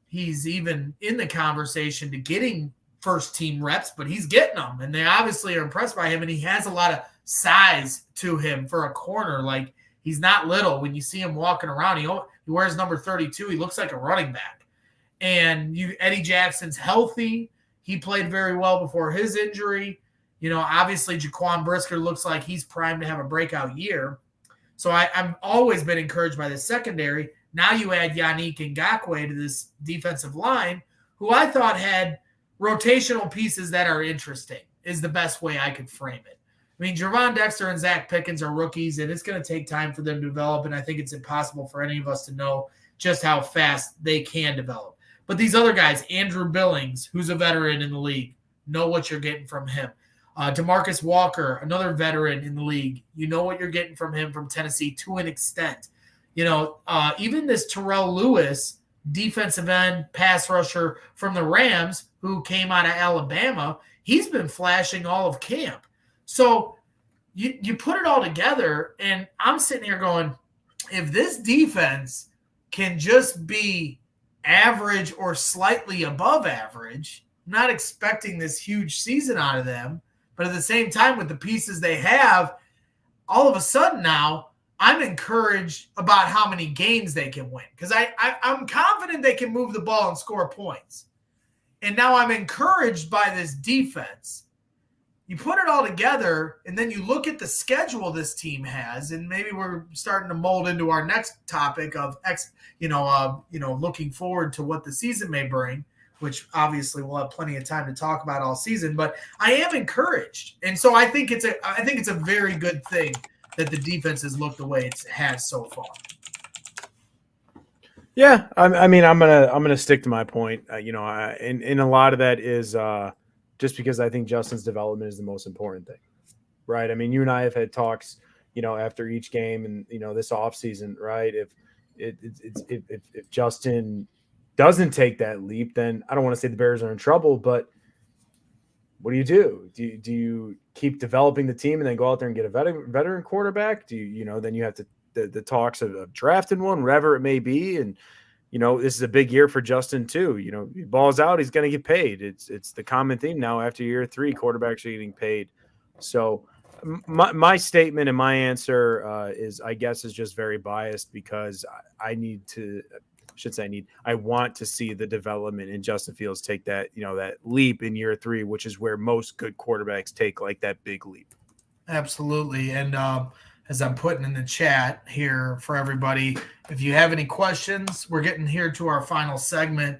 he's even in the conversation to getting first-team reps, but he's getting them, and they obviously are impressed by him, and he has a lot of size to him for a corner. Like, he's not little. When you see him walking around, he wears number 32. He looks like a running back. And Eddie Jackson's healthy. He played very well before his injury. Obviously Jaquan Brisker looks like he's primed to have a breakout year. So I've always been encouraged by the secondary. Now you add Yannick Ngakoue to this defensive line, who I thought had rotational pieces that are interesting, is the best way I could frame it. I mean, Jervon Dexter and Zach Pickens are rookies, and it's going to take time for them to develop, and I think it's impossible for any of us to know just how fast they can develop. But these other guys, Andrew Billings, who's a veteran in the league, know what you're getting from him. DeMarcus Walker, another veteran in the league, you know what you're getting from him from Tennessee to an extent. Even this Terrell Lewis, defensive end pass rusher from the Rams, who came out of Alabama, he's been flashing all of camp. So you put it all together, and I'm sitting here going, if this defense can just be average or slightly above average, I'm not expecting this huge season out of them, but at the same time, with the pieces they have, all of a sudden now I'm encouraged about how many games they can win, because I'm confident they can move the ball and score points. And now I'm encouraged by this defense. You put it all together, and then you look at the schedule this team has, and maybe we're starting to mold into our next topic of looking forward to what the season may bring, which obviously we'll have plenty of time to talk about all season. But I am encouraged, and so I think it's a very good thing that the defense has looked the way it has so far. Yeah, I mean, I'm gonna stick to my point. And a lot of that is just because I think Justin's development is the most important thing, right? I mean, you and I have had talks, after each game and this offseason, right? If Justin doesn't take that leap, then I don't want to say the Bears are in trouble, but what do you do? Do you keep developing the team and then go out there and get a veteran quarterback? Do you then you have to the talks of drafting one, whatever it may be, and this is a big year for Justin too. He balls out, he's going to get paid. It's the common theme now after year 3, quarterbacks are getting paid. So my statement and my answer is just very biased because I want to see the development in Justin Fields take that, that leap in year 3, which is where most good quarterbacks take like that big leap. Absolutely. And as I'm putting in the chat here for everybody, if you have any questions, we're getting here to our final segment.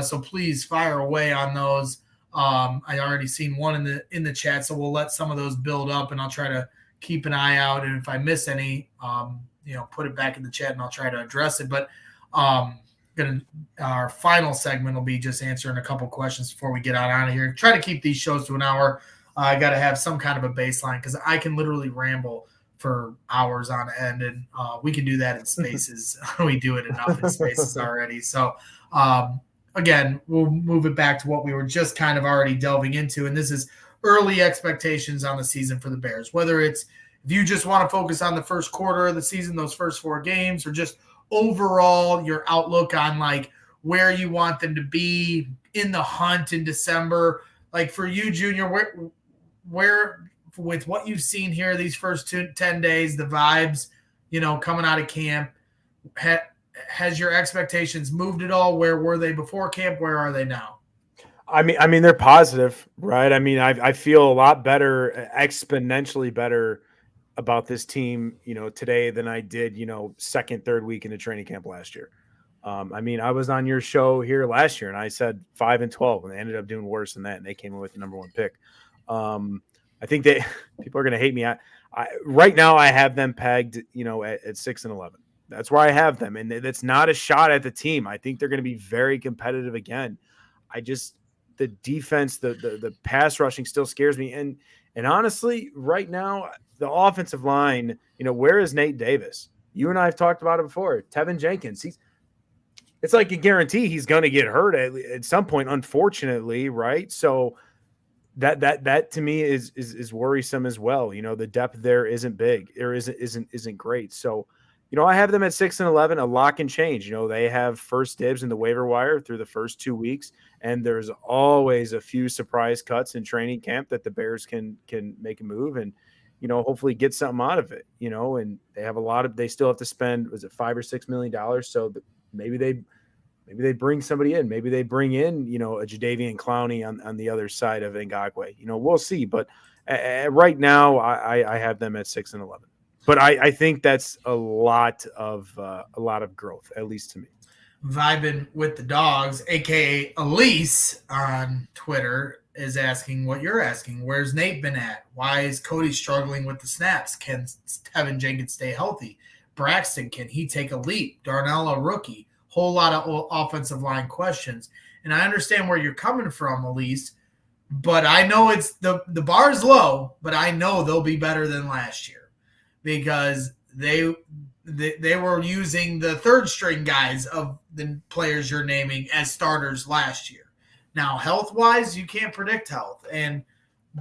So please fire away on those. I already seen one in the chat, so we'll let some of those build up, and I'll try to keep an eye out. And if I miss any, put it back in the chat, and I'll try to address it. But our final segment will be just answering a couple questions before we get out of here. Try to keep these shows to an hour. I got to have some kind of a baseline because I can literally ramble for hours on end, and we can do that in spaces. We do it enough in spaces already. So, again, we'll move it back to what we were just kind of already delving into, and this is early expectations on the season for the Bears. Whether it's if you just want to focus on the first quarter of the season, those first 4 games, or just overall your outlook on like where you want them to be in the hunt in December. Like for you, Junior, where with what you've seen here these first 10 days, the vibes, coming out of camp, has your expectations moved at all? Where were they before camp? Where are they now? I mean, they're positive, right? I mean, I feel a lot better, exponentially better about this team, today than I did, second, third week into training camp last year. I mean, I was on your show here last year and I said 5-12, and they ended up doing worse than that. And they came in with the number 1 pick. I think people are going to hate me. Right now I have them pegged, at 6-11. That's where I have them. And that's not a shot at the team. I think they're going to be very competitive again. The defense, the pass rushing still scares me. And honestly, right now, the offensive line, where is Nate Davis? You and I have talked about it before. Tevin Jenkins, it's like a guarantee he's going to get hurt at some point, unfortunately, right? So that to me is worrisome as well. The depth there isn't big, or isn't great. So, I have them at 6-11, a lock and change. They have first dibs in the waiver wire through the first 2 weeks, and there's always a few surprise cuts in training camp that the Bears can make a move and, hopefully get something out of it. And they have they still have to spend, was it $5 or $6 million? So maybe they bring somebody in. Maybe they bring in, a Jadeveon Clowney on the other side of Ngakoue. We'll see. But right now, I have them at 6-11. But I think that's a lot of growth, at least to me. Vibing with the dogs, aka Elise on Twitter, is asking what you're asking. Where's Nate been at? Why is Cody struggling with the snaps? Can Tevin Jenkins stay healthy? Braxton, can he take a leap? Darnell, a rookie. Whole lot of offensive line questions. And I understand where you're coming from, Elise, but I know it's the bar's low, but I know they'll be better than last year because they were using the third string guys of the players you're naming as starters last year. Now, health-wise, you can't predict health. And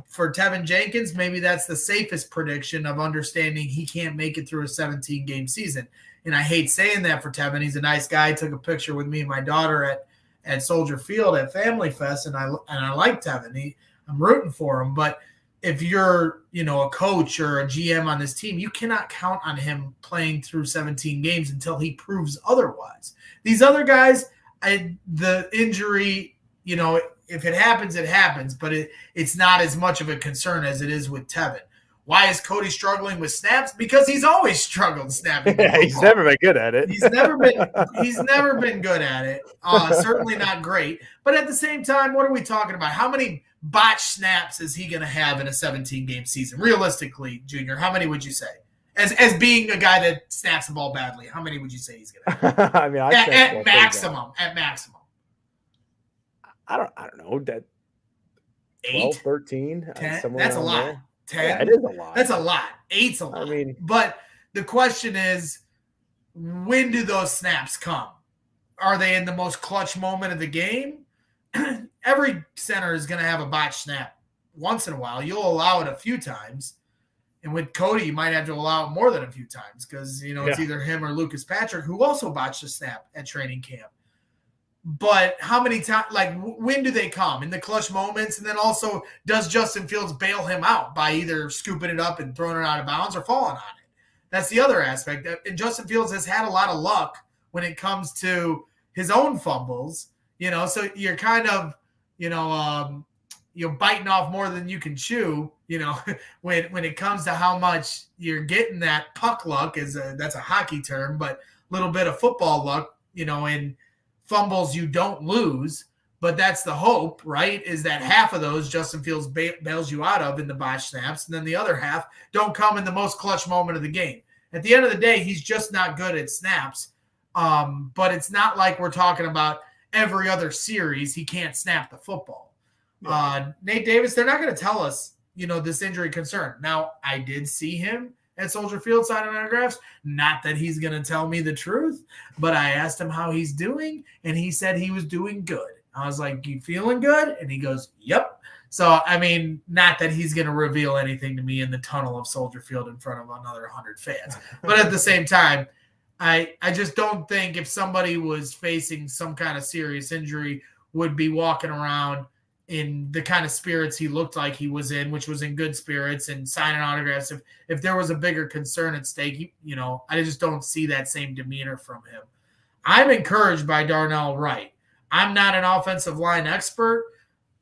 for Tevin Jenkins, maybe that's the safest prediction of understanding he can't make it through a 17-game season. And I hate saying that for Tevin. He's a nice guy. He took a picture with me and my daughter at Soldier Field at Family Fest, and I like Tevin. I'm rooting for him. But if you're, a coach or a GM on this team, you cannot count on him playing through 17 games until he proves otherwise. These other guys, the injury, if it happens, it happens, but it's not as much of a concern as it is with Tevin. Why is Cody struggling with snaps? Because he's always struggled snapping. Yeah, he's never been good at it. He's never been good at it. Certainly not great. But at the same time, what are we talking about? How many botched snaps is he going to have in a 17-game season? Realistically, Junior, how many would you say? As being a guy that snaps the ball badly, how many would you say he's going to have? I mean, at maximum. At maximum. I don't know. That 12, 13, 10? That's a lot. There. 10? Yeah, it is a lot. That's a lot. 8's a lot. But the question is, when do those snaps come? Are they in the most clutch moment of the game? Every center is going to have a botched snap once in a while. You'll allow it a few times. And with Cody, you might have to allow it more than a few times because, it's either him or Lucas Patrick, who also botched a snap at training camp. But how many times, when do they come? In the clutch moments? And then also, does Justin Fields bail him out by either scooping it up and throwing it out of bounds or falling on it? That's the other aspect. And Justin Fields has had a lot of luck when it comes to his own fumbles, so you're kind of, you're biting off more than you can chew, when it comes to how much you're getting that puck luck that's a hockey term, but a little bit of football luck, in fumbles you don't lose. But that's the hope, right? Is that half of those Justin Fields bails you out of in the botch snaps, and then the other half don't come in the most clutch moment of the game. At the end of the day, he's just not good at snaps. But it's not like we're talking about every other series he can't snap the football. Yeah. Nate Davis, they're not going to tell us, this injury concern. Now, I did see him at Soldier Field signing autographs. Not that he's going to tell me the truth, but I asked him how he's doing, and he said he was doing good. I was like, you feeling good? And he goes, yep. So, I mean, not that he's going to reveal anything to me in the tunnel of Soldier Field in front of another 100 fans. But at the same time, I just don't think if somebody was facing some kind of serious injury would be walking around in the kind of spirits he looked like he was in, which was in good spirits and signing autographs. If there was a bigger concern at stake, I just don't see that same demeanor from him. I'm encouraged by Darnell Wright. I'm not an offensive line expert,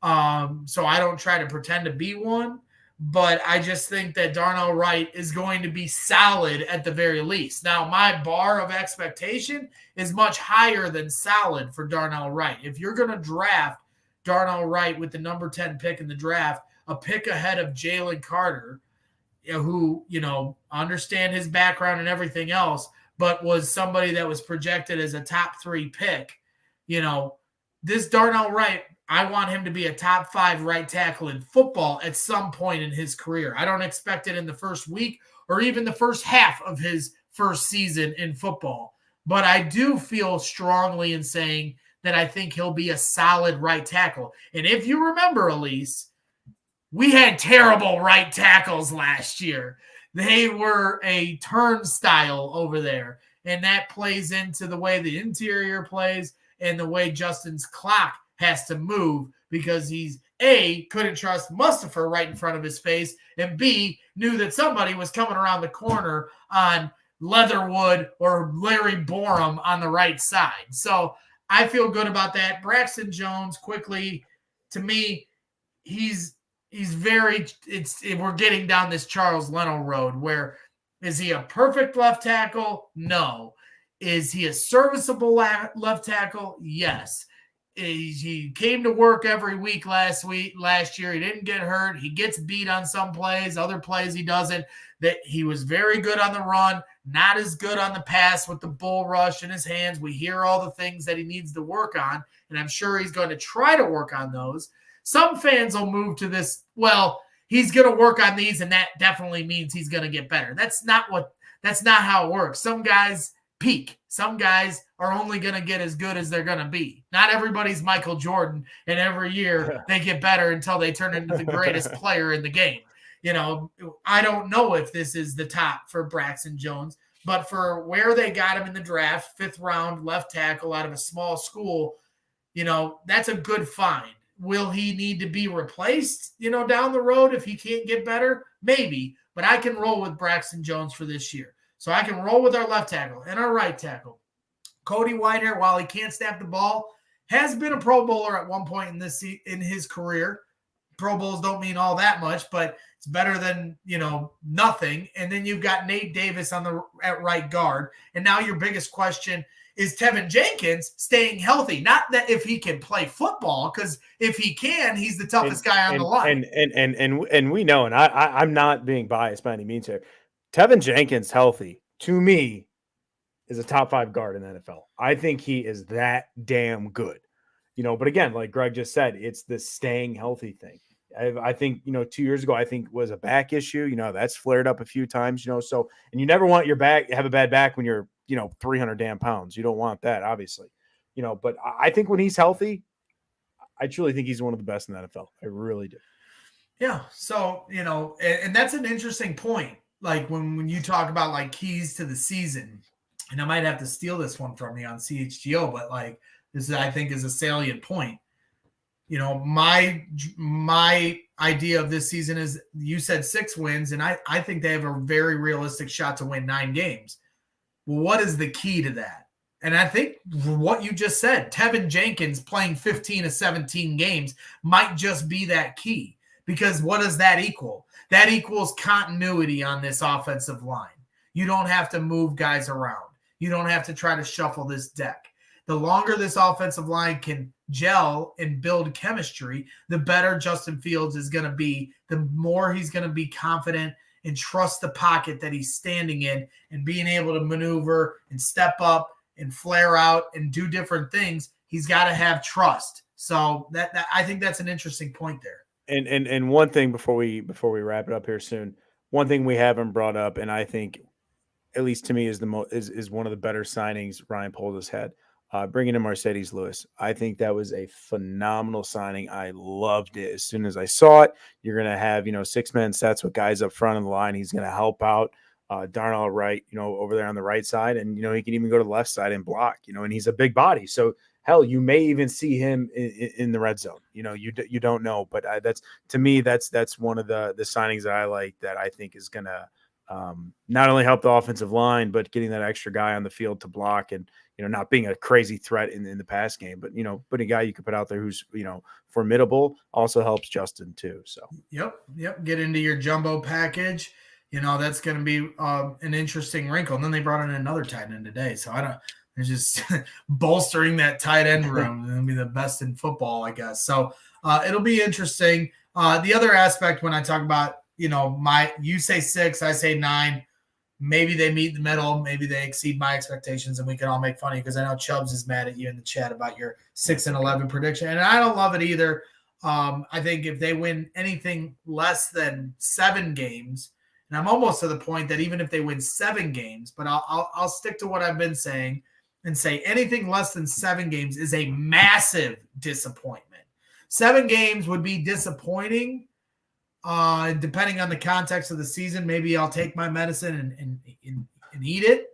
so I don't try to pretend to be one. But I just think that Darnell Wright is going to be solid at the very least. Now, my bar of expectation is much higher than solid for Darnell Wright. If you're going to draft Darnell Wright with the number 10 pick in the draft, a pick ahead of Jalen Carter, who, understand his background and everything else, but was somebody that was projected as a top 3 pick, this Darnell Wright, I want him to be a top 5 right tackle in football at some point in his career. I don't expect it in the first week or even the first half of his first season in football. But I do feel strongly in saying that I think he'll be a solid right tackle. And if you remember, Elise, we had terrible right tackles last year. They were a turnstile over there. And that plays into the way the interior plays and the way Justin's clock has to move, because he's A, couldn't trust Mustafa right in front of his face, and B, knew that somebody was coming around the corner on Leatherwood or Larry Borum on the right side. So I feel good about that. Braxton Jones, quickly, to me, we're getting down this Charles Leno road where, is he a perfect left tackle? No. Is he a serviceable left tackle? Yes. He came to work every week last year. He didn't get hurt. He gets beat on some plays. Other plays he doesn't. That he was very good on the run, not as good on the pass with the bull rush in his hands. We hear all the things that he needs to work on, and I'm sure he's going to try to work on those. Some fans will move to this, well, he's going to work on these, and that definitely means he's going to get better. That's not how it works. Some guys peak. Some guys are only going to get as good as they're going to be. Not everybody's Michael Jordan, and every year they get better until they turn into the greatest player in the game. I don't know if this is the top for Braxton Jones, but for where they got him in the draft, 5th round left tackle out of a small school, that's a good find. Will he need to be replaced, down the road if he can't get better? Maybe, but I can roll with Braxton Jones for this year. So I can roll with our left tackle and our right tackle. Cody Whitehair, while he can't snap the ball, has been a Pro Bowler at one point in his career. Pro Bowls don't mean all that much, but it's better than, nothing. And then you've got Nate Davis at right guard. And now your biggest question is Tevin Jenkins staying healthy. Not that if he can play football, because if he can, he's the toughest guy on the line. And we know, and I'm not being biased by any means here, Tevin Jenkins healthy, to me, is a top 5 guard in the NFL. I think he is that damn good. But again, like Greg just said, it's the staying healthy thing. I think, 2 years ago, I think was a back issue. That's flared up a few times, so, and you never want your back, have a bad back when you're, 300 damn pounds. You don't want that, obviously, but I think when he's healthy, I truly think he's one of the best in the NFL. I really do. Yeah. So, and that's an interesting point. Like when you talk about like keys to the season, and I might have to steal this one from you on CHGO, but like this I think is a salient point. My idea of this season is, you said 6 wins, and I think they have a very realistic shot to win 9 games. Well, what is the key to that? And I think what you just said, Tevin Jenkins playing 15 to 17 games might just be that key. Because what does that equal? That equals continuity on this offensive line. You don't have to move guys around. You don't have to try to shuffle this deck. The longer this offensive line can gel and build chemistry, the better Justin Fields is going to be, the more he's going to be confident and trust the pocket that he's standing in and being able to maneuver and step up and flare out and do different things. He's got to have trust. So that I think that's an interesting point there. And one thing before we wrap it up here soon, one thing we haven't brought up, and I think, at least to me, is is one of the better signings Ryan Poles has had. Bringing in Mercedes Lewis. I think that was a phenomenal signing. I loved it. As soon as I saw it, you're going to have, 6-man sets with guys up front of the line. He's going to help out Darnell Wright, over there on the right side. And, he can even go to the left side and block, and he's a big body. So, hell, you may even see him in the red zone. You don't know. But that's, to me, that's one of the signings that I like, that I think is going to not only help the offensive line, but getting that extra guy on the field to block and, not being a crazy threat in the pass game, but, but a guy you could put out there who's, formidable also helps Justin too. So, Yep. Get into your jumbo package. That's going to be an interesting wrinkle. And then they brought in another tight end today. So they're just bolstering that tight end room. It'll be the best in football, I guess. So it'll be interesting. The other aspect when I talk about, you say 6, I say 9. Maybe they meet in the middle. Maybe they exceed my expectations, and we can all make fun of you because I know Chubbs is mad at you in the chat about your 6-11 prediction, and I don't love it either. I think if they win anything less than 7 games, and I'm almost to the point that even if they win 7 games, but I'll stick to what I've been saying and say anything less than 7 games is a massive disappointment. 7 games would be disappointing. Depending on the context of the season, maybe I'll take my medicine and eat it.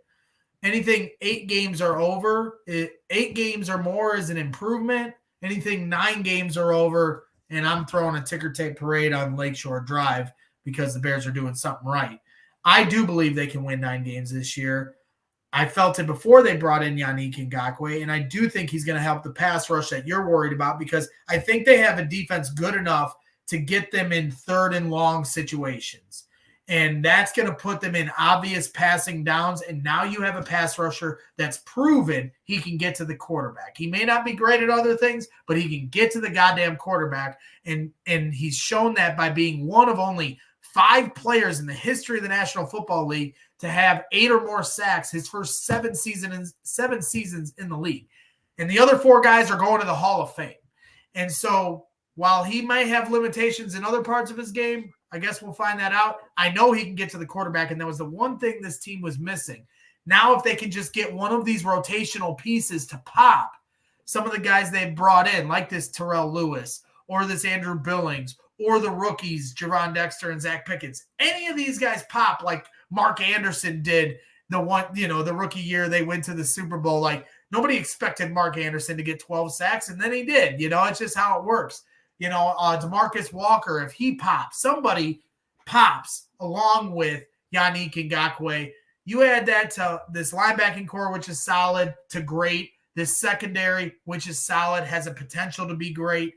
Anything 8 games or over, 8 games or more is an improvement. Anything 9 games or over, and I'm throwing a ticker tape parade on Lakeshore Drive because the Bears are doing something right. I do believe they can win 9 games this year. I felt it before they brought in Yannick Ngakoue, and I do think he's going to help the pass rush that you're worried about because I think they have a defense good enough to get them in 3rd and long situations. And that's going to put them in obvious passing downs. And now you have a pass rusher that's proven he can get to the quarterback. He may not be great at other things, but he can get to the goddamn quarterback. And he's shown that by being one of only 5 players in the history of the National Football League to have 8 or more sacks his first 7 seasons in the league. And the other 4 guys are going to the Hall of Fame. And so while he might have limitations in other parts of his game, I guess we'll find that out. I know he can get to the quarterback, and that was the one thing this team was missing. Now, if they can just get one of these rotational pieces to pop, some of the guys they've brought in, like this Terrell Lewis or this Andrew Billings or the rookies, Javon Dexter and Zach Pickens, any of these guys pop like Mark Anderson did the rookie year they went to the Super Bowl. Like, nobody expected Mark Anderson to get 12 sacks, and then he did. It's just how it works. DeMarcus Walker, if he pops, somebody pops along with Yannick Ngakoue. You add that to this linebacking core, which is solid to great. This secondary, which is solid, has a potential to be great.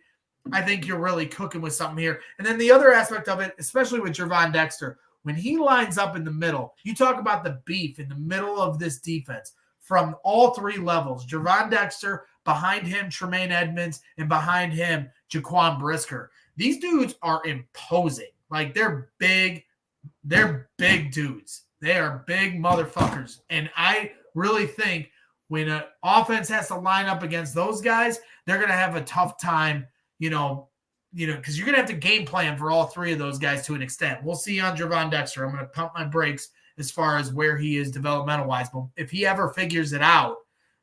I think you're really cooking with something here. And then the other aspect of it, especially with Javon Dexter, when he lines up in the middle, you talk about the beef in the middle of this defense from all 3 levels. Javon Dexter, behind him, Tremaine Edmonds, and behind him, Jaquan Brisker. These dudes are imposing. Like, they're big. They're big dudes. They are big motherfuckers. And I really think when an offense has to line up against those guys, they're going to have a tough time, because you're going to have to game plan for all 3 of those guys to an extent. We'll see on Javon Dexter. I'm going to pump my brakes as far as where he is developmental-wise. But if he ever figures it out,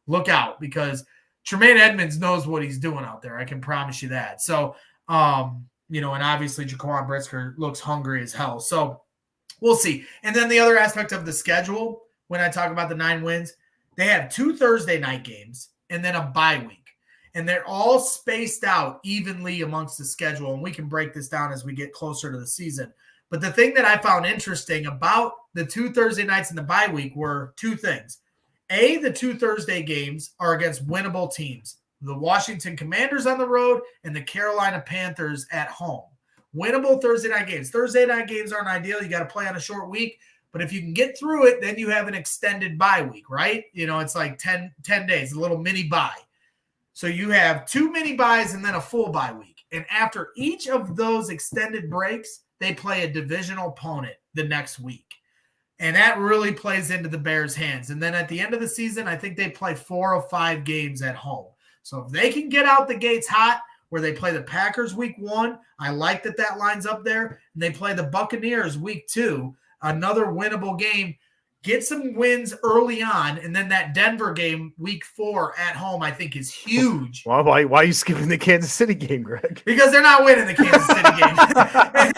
look out, because Tremaine Edmonds knows what he's doing out there. I can promise you that. So, and obviously Jaquan Brisker looks hungry as hell. So we'll see. And then the other aspect of the schedule, when I talk about the 9 wins, they have 2 Thursday night games and then a bye week. And they're all spaced out evenly amongst the schedule. And we can break this down as we get closer to the season. But the thing that I found interesting about the 2 Thursday nights in the bye week were 2 things. The 2 Thursday games are against winnable teams. The Washington Commanders on the road and the Carolina Panthers at home. Winnable Thursday night games. Thursday night games aren't ideal. You got to play on a short week. But if you can get through it, then you have an extended bye week, right? It's like 10 days, a little mini bye. So you have 2 mini buys and then a full bye week. And after each of those extended breaks, they play a divisional opponent the next week. And that really plays into the Bears' hands. And then at the end of the season, I think they play 4 of 5 games at home. So if they can get out the gates hot, where they play the Packers week 1, I like that lines up there. And they play the Buccaneers week 2, another winnable game. Get some wins early on, and then that Denver game week 4 at home I think is huge. Why are you skipping the Kansas City game, Greg? Because they're not winning the Kansas City game.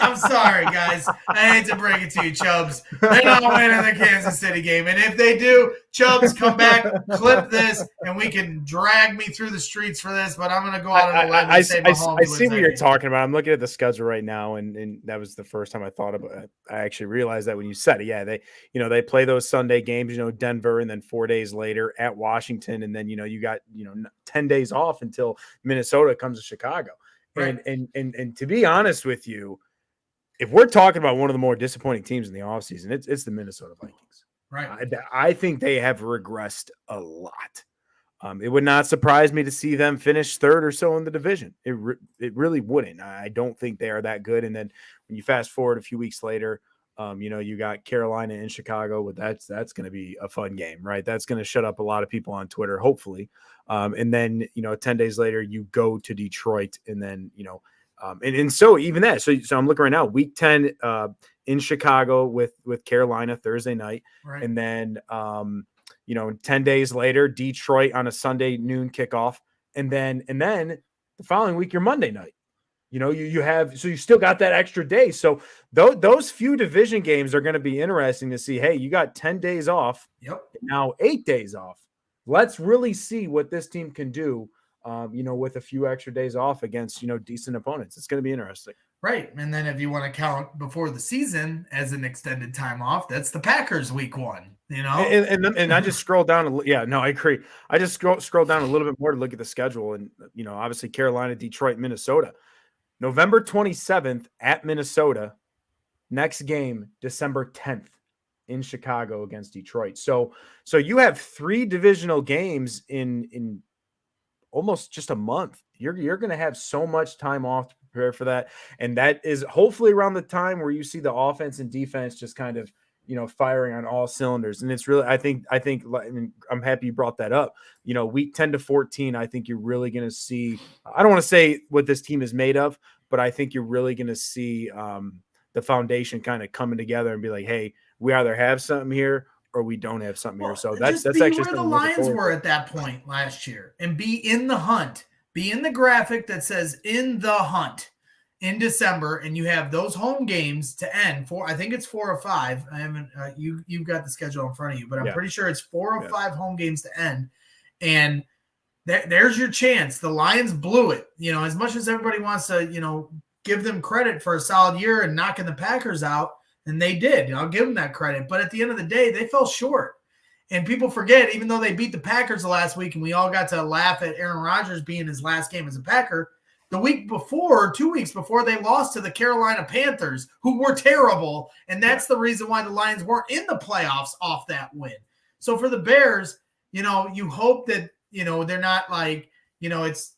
I'm sorry, guys. I hate to break it to you, Chubbs. They're not winning the Kansas City game. And if they do, Chubbs, come back, clip this, and we can drag me through the streets for this. But I'm going to go out on a limb and say Mahomes I see what you're game. talking about. I'm looking at the schedule right now, and that was the first time I thought about it. I actually realized that when you said it. Yeah, they play those Sunday games, Denver, and then 4 days later at Washington, and then you got 10 days off until Minnesota comes to Chicago. Right. And to be honest with you, if we're talking about one of the more disappointing teams in the offseason, it's the Minnesota Vikings. Right. I think they have regressed a lot. It would not surprise me to see them finish 3rd or so in the division. It really wouldn't. I don't think they are that good. And then when you fast forward a few weeks later, you got Carolina and Chicago. But that's going to be a fun game, right? That's going to shut up a lot of people on Twitter, hopefully. And then 10 days later, you go to Detroit, and then and so even that. So I'm looking right now, week 10 in Chicago with Carolina Thursday night, Right. and then 10 days later, Detroit on a Sunday noon kickoff, and then the following week, your Monday night. You have, so you still got that extra day. So those few division games are going to be interesting to see. Hey, you got 10 days off. Yep. Now 8 days off. Let's really see what this team can do, with a few extra days off against, decent opponents. It's going to be interesting. Right. And then if you want to count before the season as an extended time off, that's the Packers week 1, And I just scrolled down. Yeah, no, I agree. I just scrolled down a little bit more to look at the schedule, and, obviously Carolina, Detroit, Minnesota. November 27th at Minnesota. Next game, December 10th in Chicago against Detroit. So you have 3 divisional games in almost just a month. You're going to have so much time off to prepare for that. And that is hopefully around the time where you see the offense and defense just kind of, firing on all cylinders. And it's really, I think I'm happy you brought that up. Week 10 to 14, I think you're really going to see, I don't want to say what this team is made of, but I think you're really going to see the foundation kind of coming together and be like, hey, we either have something here or we don't have something here. So that's actually where the Lions were at that point last year, and be in the hunt, be in the graphic that says in the hunt in December, and you have those home games to end for. I think it's 4 or 5. I haven't. You've got the schedule in front of you, but I'm pretty sure it's 4 or 5 home games to end, and there's your chance. The Lions blew it. As much as everybody wants to, give them credit for a solid year and knocking the Packers out, and they did. I'll give them that credit. But at the end of the day, they fell short. And people forget, even though they beat the Packers the last week, and we all got to laugh at Aaron Rodgers being his last game as a Packer, the week before, 2 weeks before, they lost to the Carolina Panthers, who were terrible. And that's the reason why the Lions weren't in the playoffs off that win. So for the Bears, you hope that, they're not like, it's,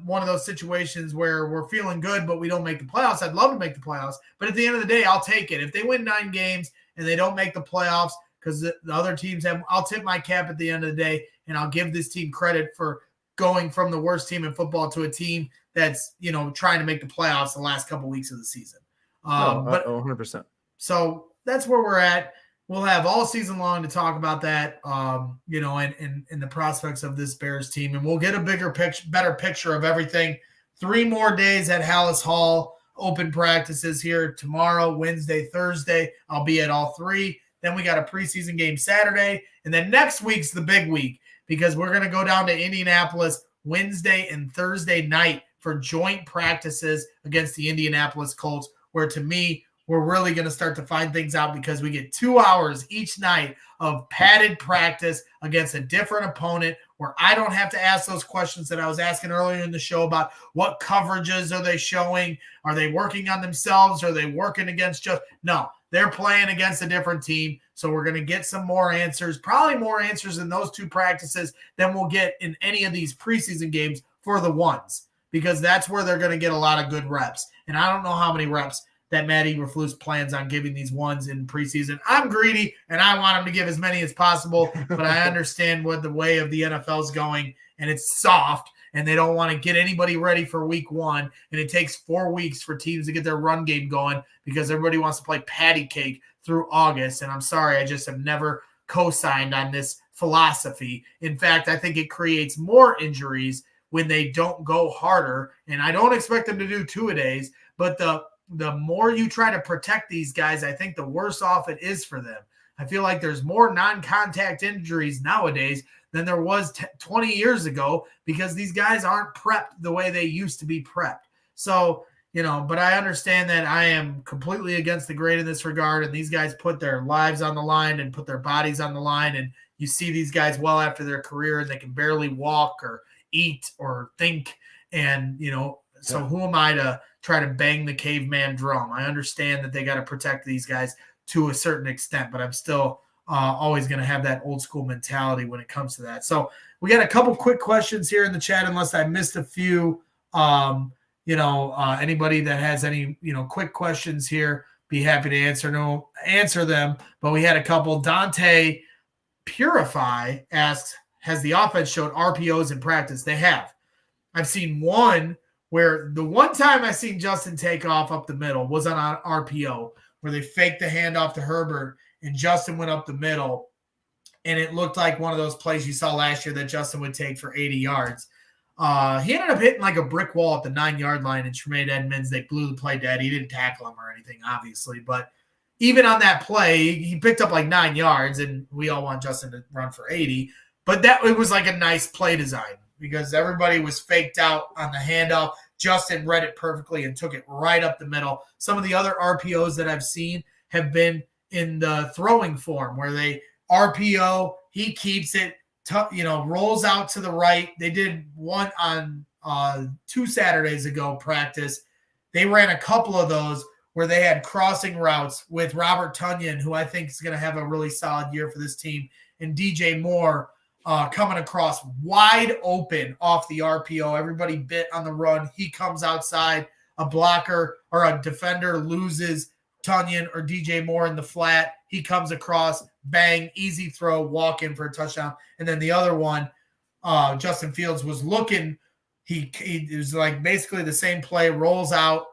one of those situations where we're feeling good, but we don't make the playoffs. I'd love to make the playoffs. But at the end of the day, I'll take it. If they win 9 games and they don't make the playoffs because the other teams have, I'll tip my cap at the end of the day, and I'll give this team credit for going from the worst team in football to a team that's, trying to make the playoffs the last couple weeks of the season. But 100%. So that's where we're at. We'll have all season long to talk about that, and the prospects of this Bears team. And we'll get a better picture of everything. 3 more days at Hallis Hall, open practices here tomorrow, Wednesday, Thursday. I'll be at all 3. Then we got a preseason game Saturday. And then next week's the big week, because we're going to go down to Indianapolis Wednesday and Thursday night for joint practices against the Indianapolis Colts, where to me, we're really going to start to find things out because we get 2 hours each night of padded practice against a different opponent where I don't have to ask those questions that I was asking earlier in the show about what coverages are they showing? Are they working on themselves? Are they working against no, they're playing against a different team. So we're going to get some more answers, probably more answers in those 2 practices than we'll get in any of these preseason games for the ones, because that's where they're going to get a lot of good reps. And I don't know how many reps that Matt Eberflus plans on giving these ones in preseason. I'm greedy, and I want him to give as many as possible, but I understand what the way of the NFL is going, and it's soft, and they don't want to get anybody ready for week 1, and it takes 4 weeks for teams to get their run game going because everybody wants to play patty cake through August, and I'm sorry, I just have never co-signed on this philosophy. In fact, I think it creates more injuries when they don't go harder, and I don't expect them to do 2-a-days, but the more you try to protect these guys, I think the worse off it is for them. I feel like there's more non-contact injuries nowadays than there was 20 years ago because these guys aren't prepped the way they used to be prepped. So, but I understand that I am completely against the grain in this regard, and these guys put their lives on the line and put their bodies on the line, and you see these guys well after their career, and they can barely walk or eat or think, and, so who am I to try to bang the caveman drum? I understand that they got to protect these guys to a certain extent, but I'm still always going to have that old school mentality when it comes to that. So we got a couple quick questions here in the chat, unless I missed a few. Anybody that has any, quick questions here, be happy to answer them. But we had a couple. Dante Purify asks, has the offense showed RPOs in practice? They have. I've seen one where the one time I seen Justin take off up the middle was on an RPO where they faked the handoff to Herbert and Justin went up the middle, and it looked like one of those plays you saw last year that Justin would take for 80 yards. He ended up hitting like a brick wall at the 9-yard line, and Tremaine Edmonds, they blew the play dead. He didn't tackle him or anything, obviously, but even on that play, he picked up like 9 yards, and we all want Justin to run for 80. But it was like a nice play design because everybody was faked out on the handoff. Justin read it perfectly and took it right up the middle. Some of the other RPOs that I've seen have been in the throwing form where they RPO, he keeps it, rolls out to the right. They did one on 2 Saturdays ago practice. They ran a couple of those where they had crossing routes with Robert Tonyan, who I think is going to have a really solid year for this team, and DJ Moore coming across wide open off the RPO. Everybody bit on the run. He comes outside. A blocker or a defender loses Tonyan or DJ Moore in the flat. He comes across, bang, easy throw, walk in for a touchdown. And then the other one, Justin Fields was looking. It was like basically the same play, rolls out,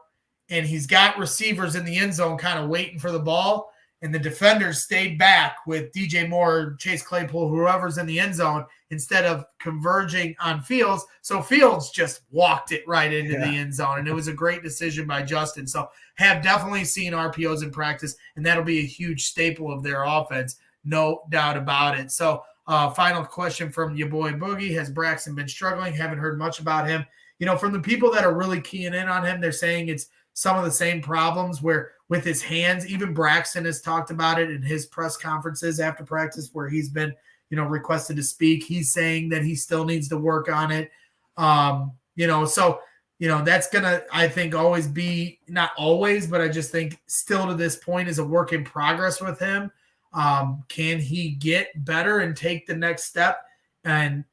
and he's got receivers in the end zone kind of waiting for the ball. And the defenders stayed back with DJ Moore, Chase Claypool, whoever's in the end zone, instead of converging on Fields. So Fields just walked it right into the end zone. And it was a great decision by Justin. So have definitely seen RPOs in practice, and that'll be a huge staple of their offense. No doubt about it. So final question from your boy Boogie. Has Braxton been struggling? Haven't heard much about him. From the people that are really keying in on him, they're saying it's some of the same problems where with his hands, even Braxton has talked about it in his press conferences after practice where he's been, requested to speak. He's saying that he still needs to work on it. That's going to, I think, always be, not always, but I just think still to this point is a work in progress with him. Can he get better and take the next step and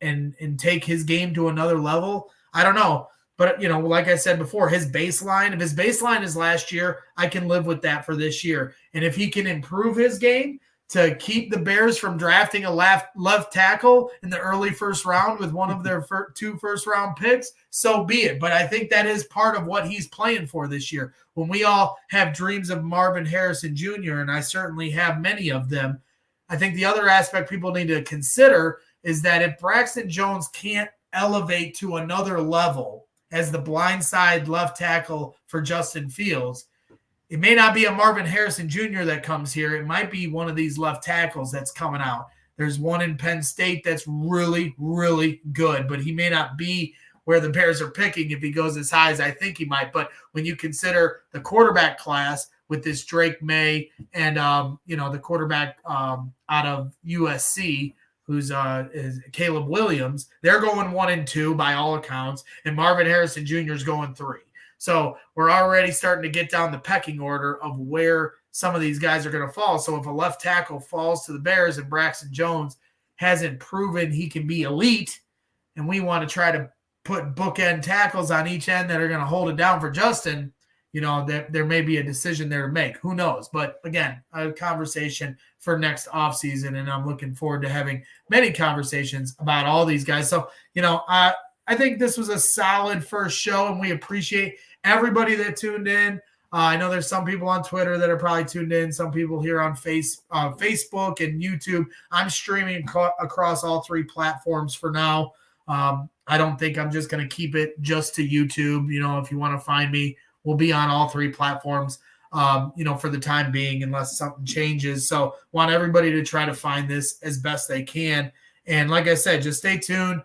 take his game to another level? I don't know. But, like I said before, if his baseline is last year, I can live with that for this year. And if he can improve his game to keep the Bears from drafting a left tackle in the early first round with one of their 2 first-round picks, so be it. But I think that is part of what he's playing for this year. When we all have dreams of Marvin Harrison Jr., and I certainly have many of them, I think the other aspect people need to consider is that if Braxton Jones can't elevate to another level as the blindside left tackle for Justin Fields, it may not be a Marvin Harrison Jr. that comes here. It might be one of these left tackles that's coming out. There's one in Penn State that's really, really good, but he may not be where the Bears are picking if he goes as high as I think he might. But when you consider the quarterback class with this Drake May and, the quarterback out of USC, who's is Caleb Williams. They're going 1-2 by all accounts, and Marvin Harrison Jr. is going 3. So we're already starting to get down the pecking order of where some of these guys are going to fall. So if a left tackle falls to the Bears and Braxton Jones hasn't proven he can be elite, and we want to try to put bookend tackles on each end that are going to hold it down for Justin, there may be a decision there to make. Who knows? But again, a conversation for next offseason, and I'm looking forward to having many conversations about all these guys. So, I think this was a solid first show, and we appreciate everybody that tuned in. I know there's some people on Twitter that are probably tuned in, some people here on Facebook and YouTube. I'm streaming across all 3 platforms for now. I don't think I'm just going to keep it just to YouTube. If you want to find me, we'll be on all 3 platforms, for the time being, unless something changes. So want everybody to try to find this as best they can. And like I said, just stay tuned.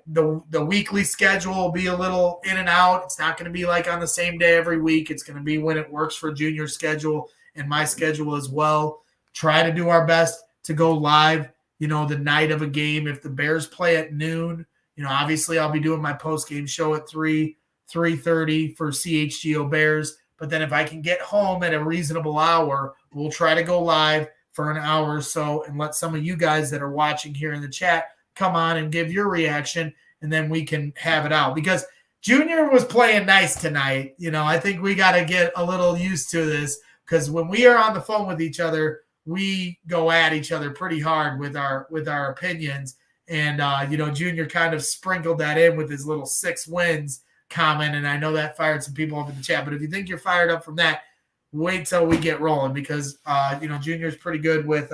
The weekly schedule will be a little in and out. It's not going to be like on the same day every week. It's going to be when it works for Junior's schedule and my schedule as well. Try to do our best to go live, the night of a game. If the Bears play at noon, obviously I'll be doing my post-game show at 3:30 for CHGO Bears. But then if I can get home at a reasonable hour, we'll try to go live for an hour or so and let some of you guys that are watching here in the chat come on and give your reaction, and then we can have it out. Because Junior was playing nice tonight. I think we got to get a little used to this, because when we are on the phone with each other, we go at each other pretty hard with our opinions. And, Junior kind of sprinkled that in with his little 6 wins comment, and I know that fired some people up in the chat. But if you think you're fired up from that, wait till we get rolling, because, Junior's pretty good with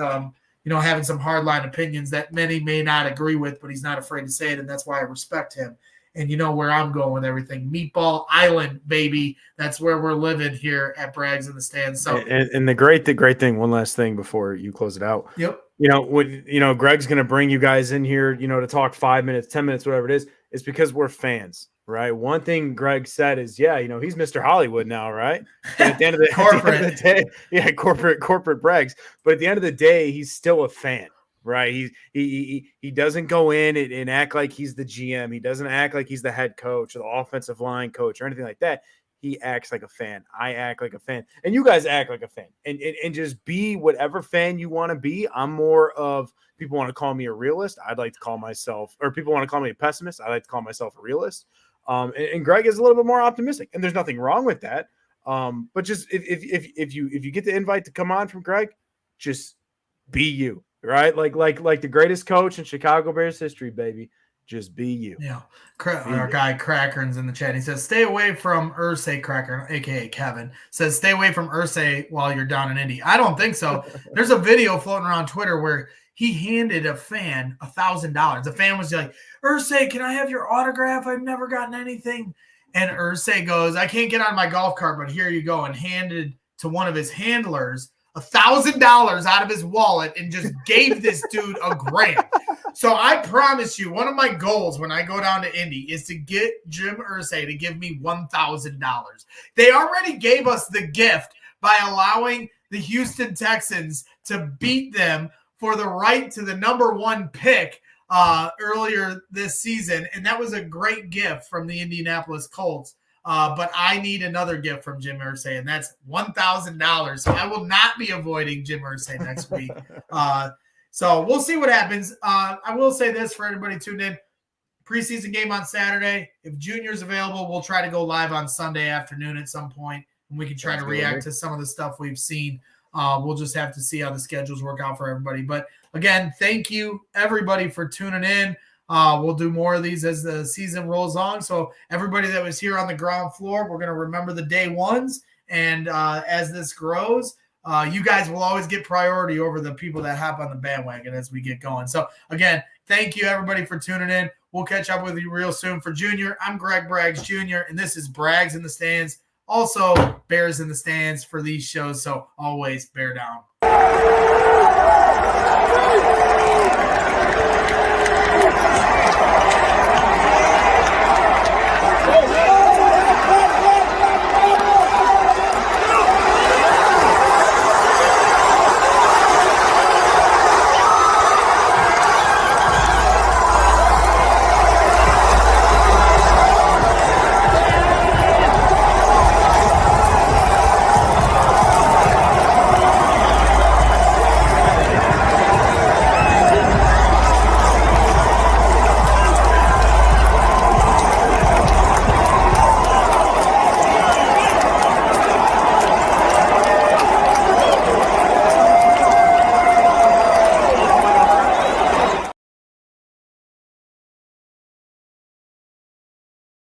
having some hardline opinions that many may not agree with, but he's not afraid to say it, and that's why I respect him. And you know where I'm going with everything. Meatball Island, baby. That's where we're living here at Brags in the Stands. So, and the great thing, one last thing before you close it out. Yep. When Greg's going to bring you guys in here, to talk 5 minutes, 10 minutes, whatever it is, it's because we're fans, right? One thing Greg said is, he's Mr. Hollywood now, right? And at the end of the, corporate brags. But at the end of the day, he's still a fan, right? He doesn't go in and act like he's the GM. He doesn't act like he's the head coach or the offensive line coach or anything like that. He acts like a fan. I act like a fan. And you guys act like a fan. And just be whatever fan you want to be. I'm more of, people want to call me a realist. I'd like to call myself, or people want to call me a pessimist. I like to call myself a realist. And Greg is a little bit more optimistic. And there's nothing wrong with that. But just if you get the invite to come on from Greg, just be you, right? Like the greatest coach in Chicago Bears history, baby. Just be you. Yeah. Our guy Cracker's in the chat. He says, stay away from Irsay. Cracker, a.k.a. Kevin, says, stay away from Irsay while you're down in Indy. I don't think so. There's a video floating around Twitter where he handed a fan $1,000. The fan was like, Irsay, can I have your autograph? I've never gotten anything. And Irsay goes, I can't get on my golf cart, but here you go. And handed to one of his handlers $1,000 out of his wallet and just gave this dude $1,000. So I promise you, one of my goals when I go down to Indy is to get Jim Irsay to give me $1,000. They already gave us the gift by allowing the Houston Texans to beat them for the right to the number 1 pick earlier this season. And that was a great gift from the Indianapolis Colts. But I need another gift from Jim Irsay, and that's $1,000. So I will not be avoiding Jim Irsay next week. So we'll see what happens. I will say this for everybody tuned in. Preseason game on Saturday. If Junior's available, we'll try to go live on Sunday afternoon at some point, and we can try to react to some of the stuff we've seen. We'll just have to see how the schedules work out for everybody. But, again, thank you, everybody, for tuning in. We'll do more of these as the season rolls on. So everybody that was here on the ground floor, we're going to remember the day ones. And as this grows, you guys will always get priority over the people that hop on the bandwagon as we get going. So, again, thank you, everybody, for tuning in. We'll catch up with you real soon. For Junior, I'm Greg Braggs Jr., and this is Brags in the Stands. Also, Bears in the Stands for these shows. So always bear down. Oh,